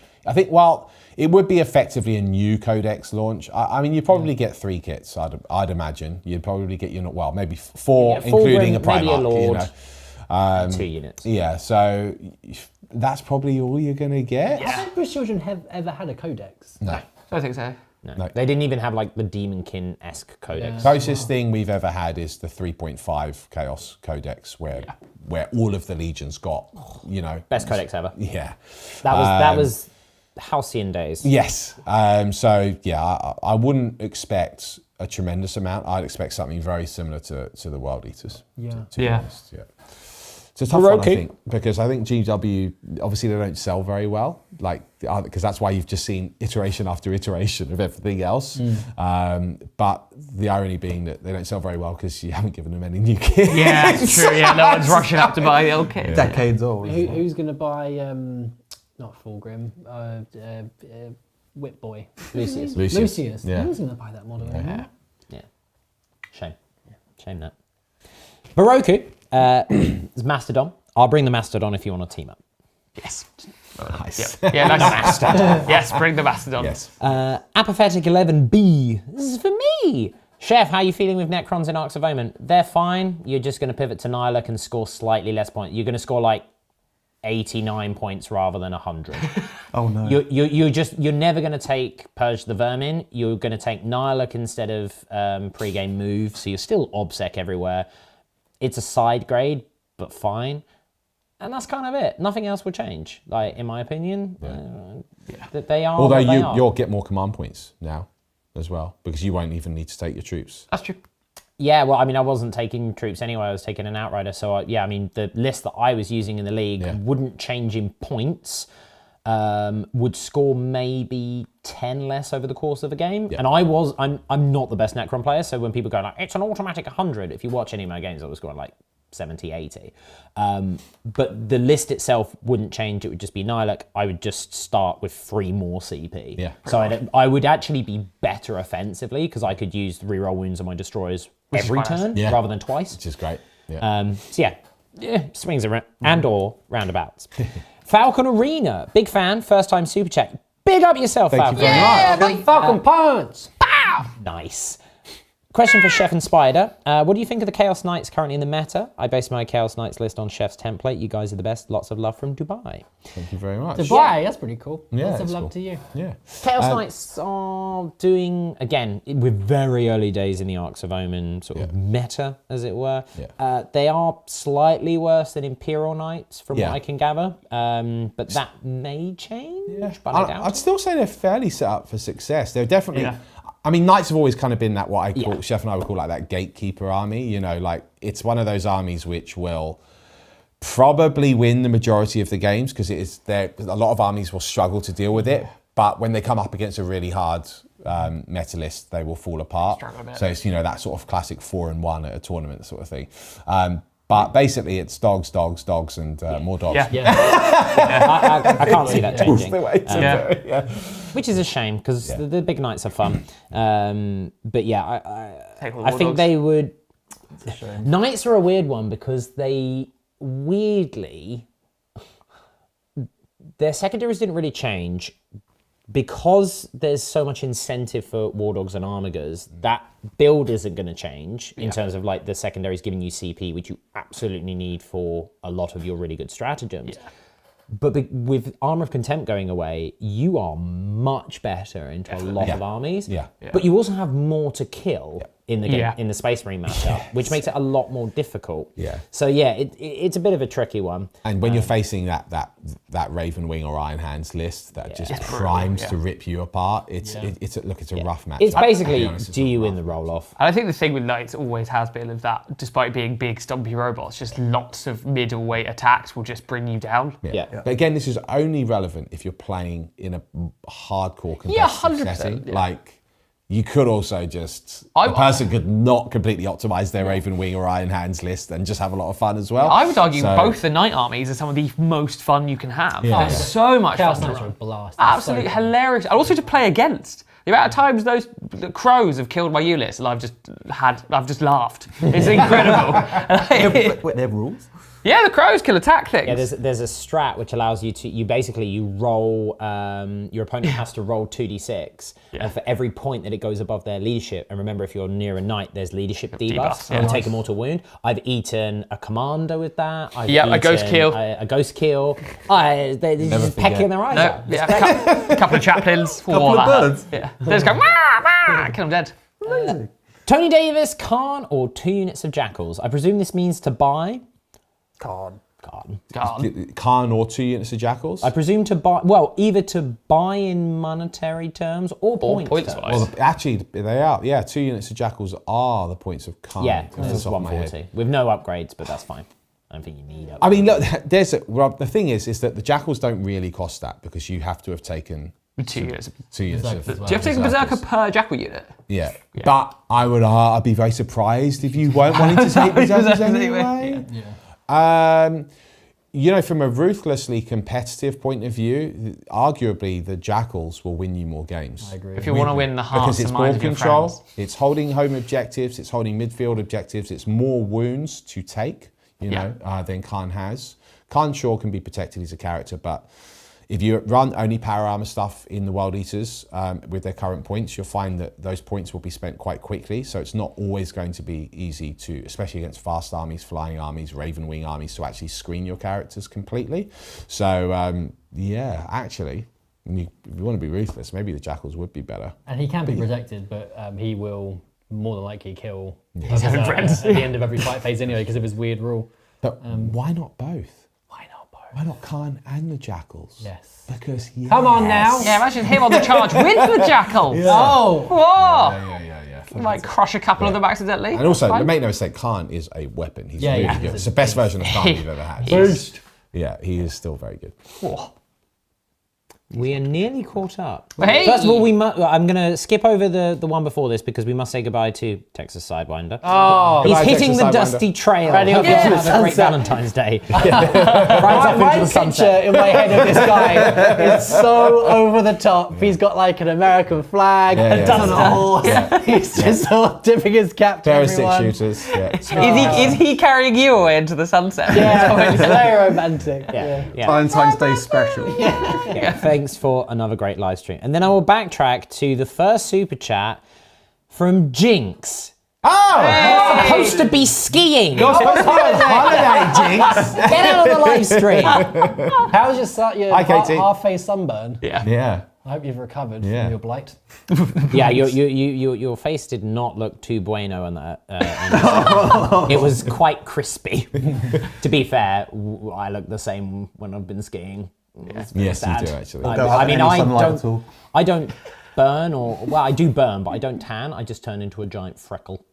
while it would be effectively a new codex launch, I mean, you'd probably get 3 kits. I'd imagine you'd probably get maybe 4, Yeah, full including a Grim, maybe a Primarch. Lord. 2 units. Yeah, so that's probably all you're gonna get. Have Emperor's Children ever had a codex? No. I don't think so. No. They didn't even have like the Demonkin-esque codex. Closest thing we've ever had is the 3.5 Chaos Codex, where all of the legions got, Best codex ever. Yeah. That was halcyon days. Yes. I wouldn't expect a tremendous amount. I'd expect something very similar to the World Eaters. Yeah. To be honest. Yeah. It's a tough one, I Heroku. think, because I think GW, obviously they don't sell very well, like, because that's why you've just seen iteration after iteration of everything else. But the irony being that they don't sell very well because you haven't given them any new kits. Yeah, it's true. Yeah, no one's rushing up to buy the old kit. Decades old. Who's going to buy, not Fulgrim, Whip Boy? Lucius. Lucius. Yeah. Who's going to buy that model anymore? Yeah. Shame. Shame that. Baroku is Mastodon. I'll bring the Mastodon if you want to team up. Yes. Nice. Yep. Yeah, nice. Yes, bring the Mastodon. Yes. Apathetic 11B. This is for me. Chef, how are you feeling with Necrons in Arcs of Omen? They're fine. You're just going to pivot to Nihiluk and score slightly less points. You're going to score like 89 points rather than 100. Oh no. You're never going to take Purge the Vermin. You're going to take Nihiluk instead of pre-game move. So you're still obsec everywhere. It's a side grade, but fine. And that's kind of it. Nothing else will change, like in my opinion. That they are. Although what they are. you'll get more command points now as well, because you won't even need to take your troops. That's true. Yeah, well, I mean, I wasn't taking troops anyway. I was taking an Outrider. So, I mean, the list that I was using in the league wouldn't change in points. Would score maybe 10 less over the course of a game. And I'm not the best Necron player. So when people go like, it's an automatic 100. If you watch any of my games, I was scoring like 70, 80. But the list itself wouldn't change. It would just be Nihiluk. I would just start with 3 more CP. Yeah. So I would actually be better offensively because I could use the reroll wounds on my destroyers every turn rather than twice. Which is great. Yeah. Swings around and or roundabouts. Falcon Arena, big fan, first time super chat. Big up yourself, Falcon. you very much. Falcon Punch! Nice. Question for Chef and Spider. What do you think of the Chaos Knights currently in the meta? I base my Chaos Knights list on Chef's template. You guys are the best. Lots of love from Dubai. Thank you very much. Dubai, that's pretty cool. Yeah, Lots of it's love cool. to you. Yeah. Chaos Knights are doing, again, we're very early days in the Arcs of Omen sort of meta, as it were. Yeah. They are slightly worse than Imperial Knights, from Yeah. what I can gather. But that may change, but I doubt I'd it. still say they're fairly set up for success. They're definitely. I mean, Knights have always kind of been that what I call Chef and I would call like that gatekeeper army. You know, like it's one of those armies which will probably win the majority of the games because it is there. A lot of armies will struggle to deal with it, but when they come up against a really hard meta list, they will fall apart. So it's that sort of classic 4-1 at a tournament sort of thing. But basically, it's dogs, and more dogs. I can't see that changing. Which is a shame because the big nights are fun. But I think they would. Knights are a weird one because they weirdly their secondaries didn't really change because there's so much incentive for War Dogs and Armigers. That build isn't going to change in terms of like the secondaries giving you CP, which you absolutely need for a lot of your really good stratagems. But with Armor of Contempt going away, you are much better into a lot of armies. But you also have more to kill in the game, in the Space Marine matchup, which makes it a lot more difficult. So it's a bit of a tricky one. And when you're facing that Raven Wing or Iron Hands list that just primes to rip you apart, it's a rough match. It's basically, do you win the roll off? And I think the thing with Knights always has been of that, despite being big, stumpy robots, just lots of middleweight attacks will just bring you down. But again, this is only relevant if you're playing in a hardcore competitive 100%, setting. Like, you could also just, a person could not completely optimize their Raven Wing or Iron Hands list and just have a lot of fun as well. I would argue both the Knight armies are some of the most fun you can have. They're so much Chaos fun. Knights are a blast. Absolutely hilarious. And also to play against. The amount of times the crows have killed my Ulyss and I've just laughed. It's incredible. Wait, they have rules? Yeah, the crows can attack things. Yeah, there's a strat which allows you to, you roll, your opponent has to roll 2d6, and for every point that it goes above their leadership, and remember if you're near a knight, there's leadership debuffs, and take a mortal wound. I've eaten a commander with that. I've eaten a ghost kill. A ghost kill. They're just pecking their eyes out. A couple of chaplains. Couple of birds. They just go, kill them dead. Amazing. Tony Davis, Khan, or 2 units of Jackals. I presume this means to buy. Card. Khan or 2 units of Jackals? I presume to buy, either to buy in monetary terms or points terms. Well, actually, they are. Yeah, 2 units of Jackals are the points of Khan. Yeah, this is 140. With no upgrades, but that's fine. I don't think you need upgrades. I mean, look, the thing is that the jackals don't really cost that because you have to have taken 2 years. 2 years. Berserkers as well. Do you have to take a berserker per jackal unit? Yeah. But I'd be very surprised if you weren't wanting to take berserkers anyway. You know, from a ruthlessly competitive point of view, arguably the jackals will win you more games. I agree. If you want to win the hearts Because it's and minds ball of your control, friends. it's holding home objectives, it's holding midfield objectives, it's more wounds to take, you know, than Khan has. Khan sure can be protected as a character, but if you run only power armor stuff in the World Eaters with their current points, you'll find that those points will be spent quite quickly. So it's not always going to be easy to, especially against fast armies, flying armies, raven wing armies, to actually screen your characters completely. So yeah, actually, if you want to be ruthless, maybe the jackals would be better. And he can be protected, but he will more than likely kill His own friends. at the end of every fight phase anyway because of his weird rule. But why not both? Why not both? Why not Khan and the jackals? Yes. Because Come on now. Yeah, imagine him on the charge with the jackals. Oh! Whoa! Yeah. You might crush a couple of them accidentally. And also, Fine. make no mistake, Khan is a weapon. He's Yeah, really yeah. good. It's the best version of Khan you've ever had. Boost. Yeah, he is still very good. Whoa. We are nearly caught up. Hey! First of all, I'm going to skip over the one before this because we must say goodbye to Texas Sidewinder. Oh! He's Goodbye, hitting Texas the Sidewinder. dusty trail. Riding Hope off you into the have a great sunset. Valentine's Day. Rides off My into the picture sunset. in my head of this guy is so over the top. He's got like an American flag, Yeah, a yeah, dozen yeah. horse. He's just sort of dipping his cap to Pair of stick everyone. shooters. Yeah. Is he carrying you away into the sunset? Yeah, it's very romantic. Yeah. Valentine's Day special. Yeah, thanks for another great live stream. And then I will backtrack to the first super chat from Jinx. Oh! Supposed to be skiing. You're supposed to be on holiday, Jinx. Get out of the live stream. How was your Hi, Katie. half-face sunburn? Yeah. Yeah. I hope you've recovered Yeah. from your blight. Yeah, your face did not look too bueno on that. It was quite crispy. To be fair, I look the same when I've been skiing. It's very Yes, you sad. do, actually. Don't have any sunlight at all. I don't burn I do burn, but I don't tan. I just turn into a giant freckle.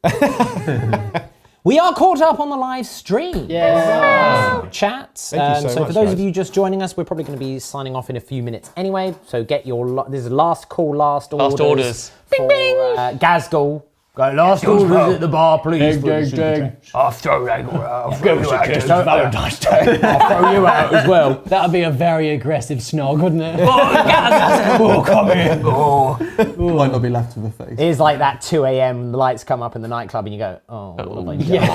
We are caught up on the live stream. Yeah. Chats. Thank you so for much, those guys. of you just joining us, we're probably going to be signing off in a few minutes anyway. So get your this is last call, last orders. For Gazgul. Go last orders at the bar, please. I'll throw that I'll throw you out as well. That would be a very aggressive snog, wouldn't it? Oh, come in. Might not be left with a face. It's like that 2 a.m. the lights come up in the nightclub and you go, oh, what have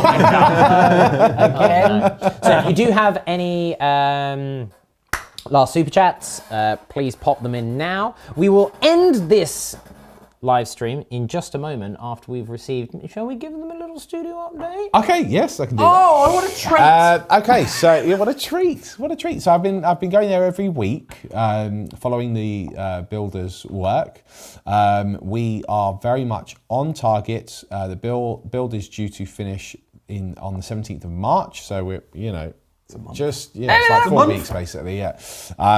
I done? Again. So if you do have any last super chats, please pop them in now. We will end this live stream in just a moment after we've received. Shall we give them a little studio update? Okay, yes, I can do that. Oh, what a treat! Okay, so yeah, what a treat! What a treat! So I've been going there every week, following the builders' work. We are very much on target. The build is due to finish on the 17th of March. So we're it's like 4 weeks basically,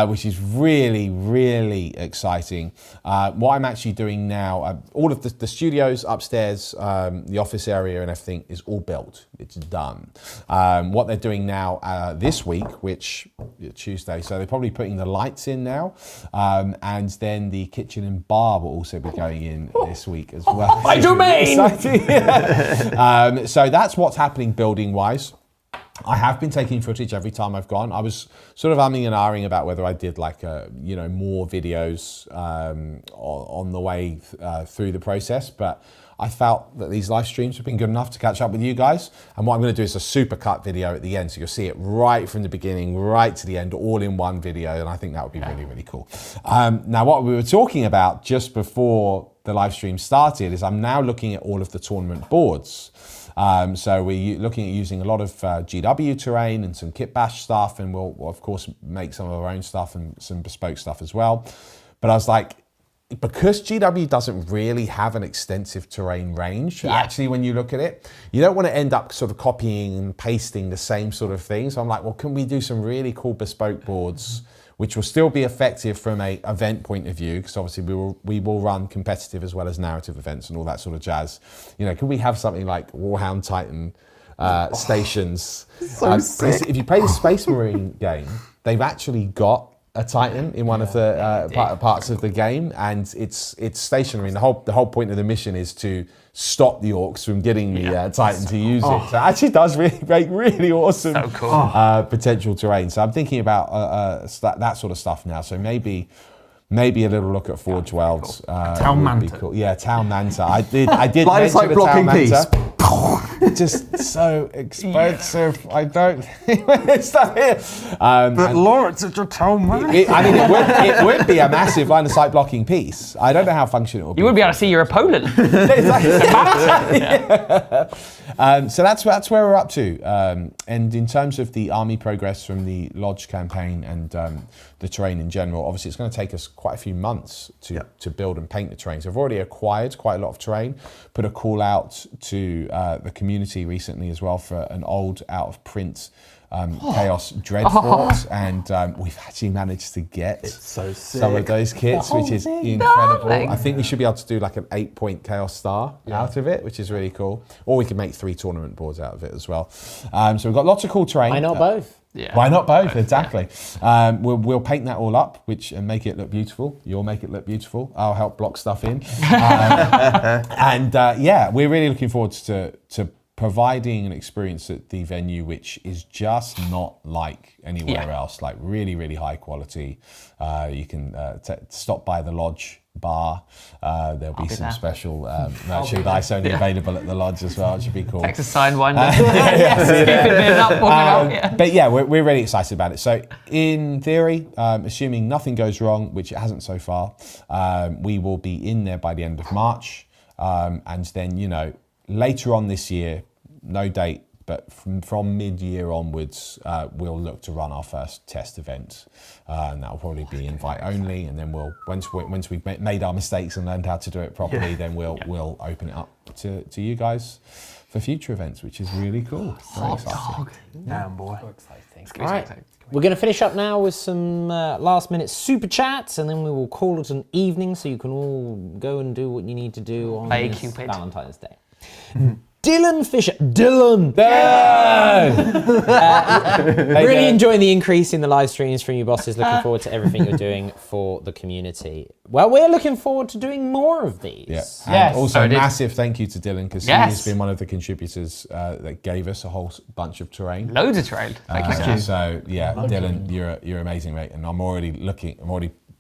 which is really, really exciting. What I'm actually doing now, all of the studios upstairs, the office area and everything is all built. It's done. What they're doing now this week, which Tuesday, so they're probably putting the lights in now, and then the kitchen and bar will also be going in this week as well. My domain! So that's what's happening building wise. I have been taking footage every time I've gone. I was sort of umming and ahhing about whether I did like more videos on the way through the process, but I felt that these live streams have been good enough to catch up with you guys. And what I'm going to do is a super cut video at the end, so you'll see it right from the beginning, right to the end, all in one video, and I think that would be really, really cool. Now, what we were talking about just before the live stream started is I'm now looking at all of the tournament boards. So we're looking at using a lot of GW terrain and some kit bash stuff, and we'll of course make some of our own stuff and some bespoke stuff as well. But I was like, because GW doesn't really have an extensive terrain range, actually, when you look at it, you don't want to end up sort of copying and pasting the same sort of thing. So I'm like, well, can we do some really cool bespoke boards which will still be effective from a event point of view, because obviously we will run competitive as well as narrative events and all that sort of jazz. Can we have something like Warhound Titan stations. So sick. If you play the Space Marine game, they've actually got a Titan in one of the parts of the game, and it's stationary. And the whole point of the mission is to stop the orcs from getting the Titan to use it. So it actually does make really awesome potential terrain. So I'm thinking about that sort of stuff now. So maybe a little look at Forge Worlds. Town would be Manta. cool. Yeah, Town Manta. I did Like mention the Town blocking Manta. Just so expensive. I don't think it's not here. But Lawrence, it's your Town Manta. It would be a massive line of sight blocking piece. I don't know how functional it would be. You wouldn't be able to see your opponent. So that's where we're up to. And in terms of the army progress from the Lodge campaign and the terrain in general, obviously it's going to take us quite a few months to build and paint the terrain. So I've already acquired quite a lot of terrain, put a call out to the community recently as well for an old out of print Chaos Dreadfort, and we've actually managed to get So sick. some of those kits, which is incredible. I think we should be able to do like an 8-point Chaos Star out of it, which is really cool. Or we could make 3 tournament boards out of it as well. So we've got lots of cool terrain. Why not both? Yeah. Why not both? Exactly. We'll paint that all up, and make it look beautiful. You'll make it look beautiful. I'll help block stuff in. We're really looking forward to providing an experience at the venue which is just not like anywhere else. Like really, really high quality. You can stop by the Lodge bar. There'll be some special merchandise only available at the Lodge as well. It should be cool. Texas Sidewinder. But yeah, we're really excited about it. So in theory, assuming nothing goes wrong, which it hasn't so far, we will be in there by the end of March. And then, later on this year, no date, but from mid-year onwards, we'll look to run our first test event, and that'll probably be invite only. And then once we've made our mistakes and learned how to do it properly, then we'll open it up to you guys for future events, which is really cool. Very exciting. Damn, boy. All right. We're going to finish up now with some last-minute super chats, and then we will call it an evening, so you can all go and do what you need to do on Play this Cupid. Valentine's Day. Dylan Fisher. Dylan! Really enjoying the increase in the live streams from you bosses. Looking forward to everything you're doing for the community. Well, we're looking forward to doing more of these. Yeah. And also a massive thank you to Dylan, because he Yes. has been one of the contributors that gave us a whole bunch of terrain. Loads of terrain. Thank you. So yeah, Dylan, you're amazing, mate. And I'm already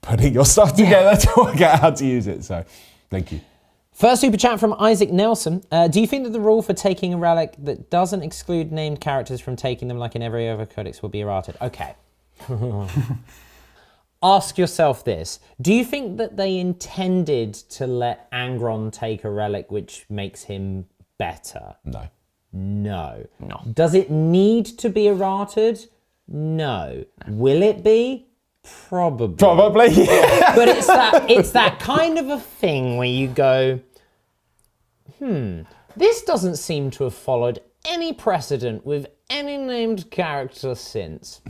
putting your stuff together to work out how to use it. So thank you. First super chat from Isaac Nelson. Do you think that the rule for taking a relic that doesn't exclude named characters from taking them like in every other codex will be errated? Okay. Ask yourself this. Do you think that they intended to let Angron take a relic which makes him better? No. No. No. Does it need to be errated? No. Will it be? Probably. But it's that kind of a thing where you go, this doesn't seem to have followed any precedent with any named character since.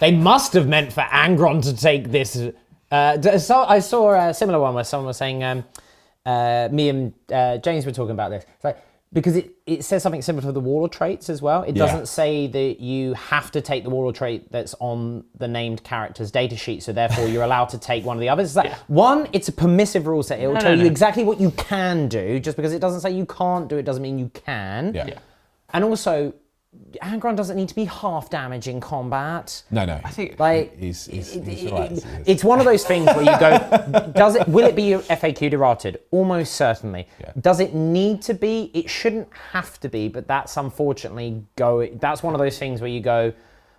They must have meant for Angron to take this. So I saw a similar one where someone was saying, me and James were talking about this. It's like, because it says something similar to the warlord traits as well. It doesn't say that you have to take the warlord trait that's on the named character's data sheet, so therefore you're allowed to take one of the others. It's like, one, it's a permissive rule set. It will tell you exactly what you can do. Just because it doesn't say you can't do it doesn't mean you can. Yeah. And also, Angron doesn't need to be half damage in combat. No. I think Like, He's right. it's one of those things where you go, will it be FAQ'd errated? Almost certainly. Yeah. Does it need to be? It shouldn't have to be, but that's unfortunately that's one of those things where you go,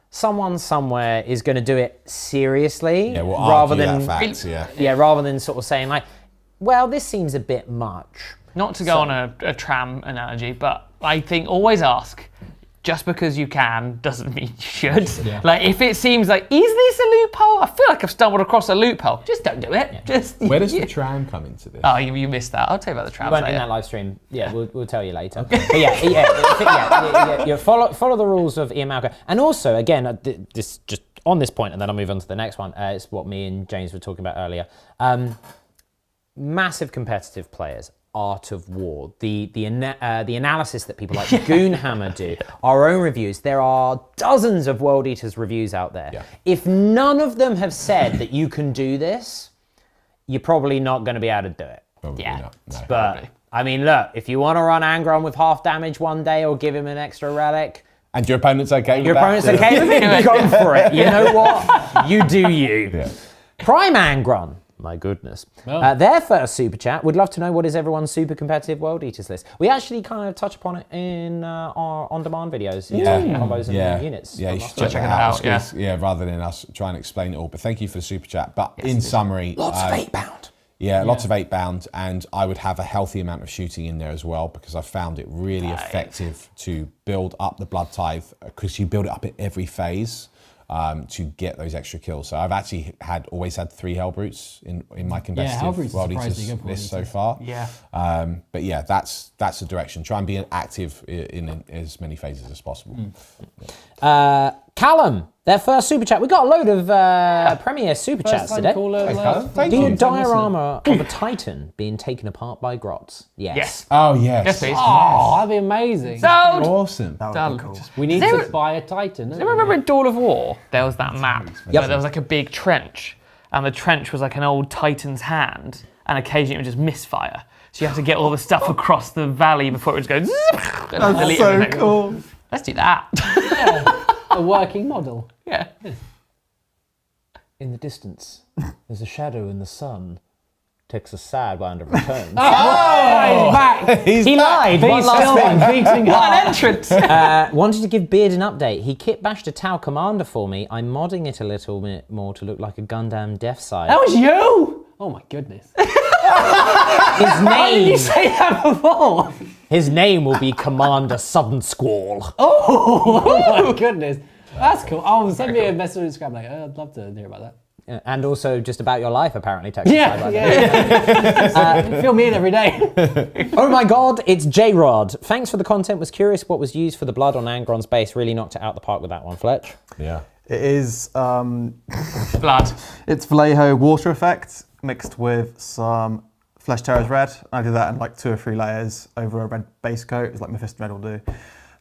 someone somewhere is going to do it seriously, Yeah, we'll rather argue than that fact, rather than sort of saying like, well, this seems a bit much. not to go on a tram analogy, but I think always ask. Just because you can doesn't mean you should. Yeah. Like if it seems like, is this a loophole? I feel like I've stumbled across a loophole. Just don't do it. Just Where does the tram come into this? Oh, you missed that. I'll tell you about the tram. In that live stream, we'll tell you later. But yeah, follow the rules of Ian Malcolm. And also, again, this just on this point, and then I'll move on to the next one. It's what me and James were talking about earlier. Massive competitive players art of war, the analysis that people like Goonhammer do, our own reviews. There are dozens of World Eaters reviews out there. Yeah. If none of them have said that you can do this, you're probably not going to be able to do it. Probably not, no. But I mean, look, if you want to run Angron with half damage one day or give him an extra relic, and your opponent's okay with your that? opponent's okay with it, go for it. You know what? You do you. Yeah. Prime Angron. My goodness. Oh. Their first super chat would love to know what is everyone's super competitive World Eaters list. We actually kind of touch upon it in our on-demand videos. Combos and units. Yeah, you should Check check it that out. out, Yeah, rather than us try and explain it all. But thank you for the super chat. But in summary, Lots of 8-pound. Yeah, lots of 8-bound, and I would have a healthy amount of shooting in there as well, because I found it really effective to build up the blood tithe, because you build it up in every phase to get those extra kills. So I've actually always had 3 Hellbrutes in my competitive World Eaters list so far. Yeah. But yeah, that's the direction. Try and be active in as many phases as possible. Callum, their first super chat. We got a load of Premier super chats today. Thank The you. diorama of a Titan being taken apart by grots. Yes. Oh yes. Yes, please. Oh, that'd be amazing. Sold! Awesome. That would Done. be cool. We need There- to buy a Titan. Do you remember in Dawn of War, there was that map Yep. where there was like a big trench, and the trench was like an old Titan's hand, and occasionally it would just misfire. So you have to get all the stuff across the valley before it would go. That's so cool. Let's do that. A working model. Yeah. In the distance, there's a shadow in the sun. Takes a sad wind of returns. He's back. He lied. One last thing. Beating What up. an entrance! Wanted to give Beard an update. He kit bashed a Tau Commander for me. I'm modding it a little bit more to look like a Gundam Death Side. That was you. Oh my goodness. His Why did you name, say that before? his name will be Commander Southern Squall. Oh my goodness. That's cool. Oh, send me a message on Instagram. Like, I'd love to hear about that. And also just about your life, apparently. Texas side by Yeah. Fill me in every day. Oh my god, it's J-Rod. Thanks for the content. Was curious what was used for the blood on Angron's base. Really knocked it out the park with that one, Fletch. Yeah. It is, Blood. it's Vallejo water effect mixed with some Flesh Terror's red. I did that in like 2 or 3 layers over a red base coat. It's like Mephisto red will do.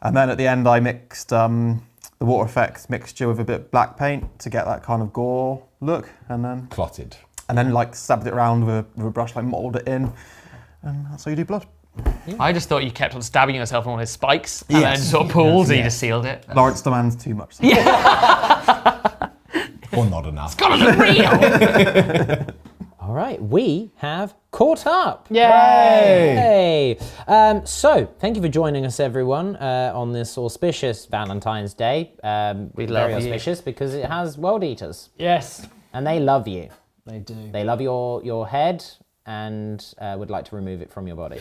And then at the end I mixed the water effect mixture with a bit of black paint to get that kind of gore look, and then like stabbed it around with a brush, like modeled it in, and that's how you do blood. I just thought you kept on stabbing yourself on all his spikes, and then sort of pulled, and you just sealed it. Lawrence demands too much. Or not enough. Gotta look real! All right, we have caught up. Yay! Hey! So, thank you for joining us, everyone, on this auspicious Valentine's Day. We very love you. auspicious because it has World Eaters, Yes, and they love you. they do. They love your head and would like to remove it from your body.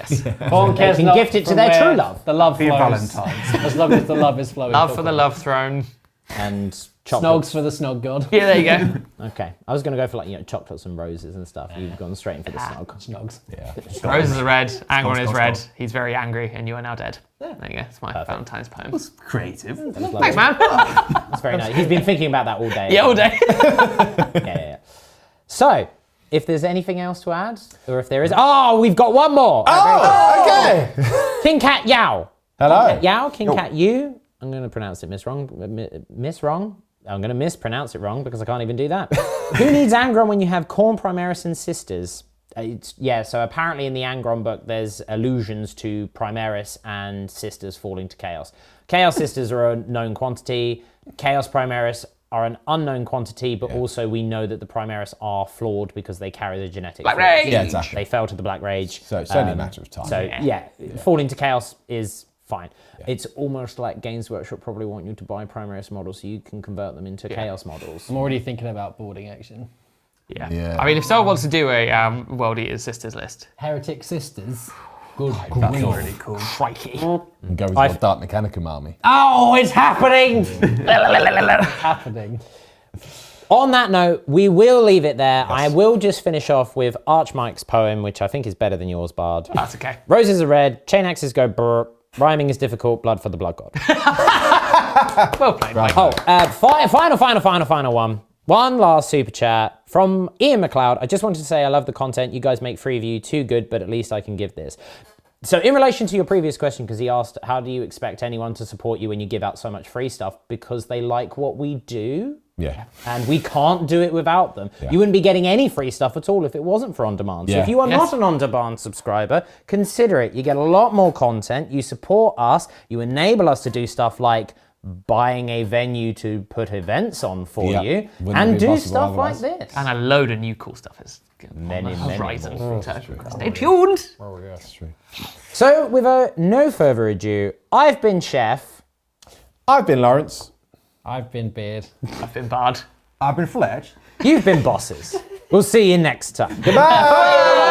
One cares can not gift it to from their where true love. The love For your flows. Valentine's. As long as the love is flowing. Love for the love throne. And Snogs chocolates. for the snog god. Yeah, there you go. Okay, I was going to go for like chocolates and roses and stuff. You've gone straight in for the snog. Snogs. Yeah. Roses are red, Angron is Snog, red. snog. He's very angry, and you are now dead. There you go. It's my Valentine's poem. Creative. Thanks, man. That's very nice. He's been thinking about that all day. Yeah, all day. Yeah. So, if there's anything else to add, or if there is, we've got one more. Oh, okay. King Cat Yao. Hello. King Cat Yao, King Cat Yu. I'm going to pronounce it wrong. I'm going to mispronounce it wrong because I can't even do that. Who needs Angron when you have Corn Primaris and Sisters? So apparently in the Angron book, there's allusions to Primaris and Sisters falling to Chaos. Chaos Sisters are a known quantity. Chaos Primaris are an unknown quantity, but also we know that the Primaris are flawed because they carry the genetic Black flaws. Rage! Yeah, exactly. They fell to the Black Rage. So it's only a matter of time. So falling to Chaos is fine. It's almost like Games Workshop probably want you to buy Primaris models so you can convert them into Chaos models. I'm already thinking about boarding action. Yeah. I mean, if someone wants to do a World Eaters Sisters list, Heretic Sisters. Good That's grief. really cool. Crikey. And go with your Dark Mechanicum army. Oh, it's happening! Happening. On that note, we will leave it there. I will just finish off with Archmike's poem, which I think is better than yours, Bard. that's okay. Roses are red, chain axes go brr, rhyming is difficult, blood for the blood god. Well played, Mike. Final one. One last super chat from Ian McLeod. I just wanted to say I love the content. You guys make Freeview too good, but at least I can give this. So in relation to your previous question, because he asked, how do you expect anyone to support you when you give out so much free stuff? Because they like what we do. Yeah. And we can't do it without them. Yeah. You wouldn't be getting any free stuff at all if it wasn't for on-demand. So Yeah. if you are not an on-demand subscriber, consider it. You get a lot more content. You support us. You enable us to do stuff like buying a venue to put events on for you Wouldn't and be do possible stuff like otherwise. this. And a load of new cool stuff is Many, on the many horizon. more. So stay tuned. Oh, yeah, that's true. So with no further ado, I've been Chef. I've been Lawrence. I've been Beard. I've been bad. I've been Fletch. You've been Bosses. We'll see you next time. Goodbye.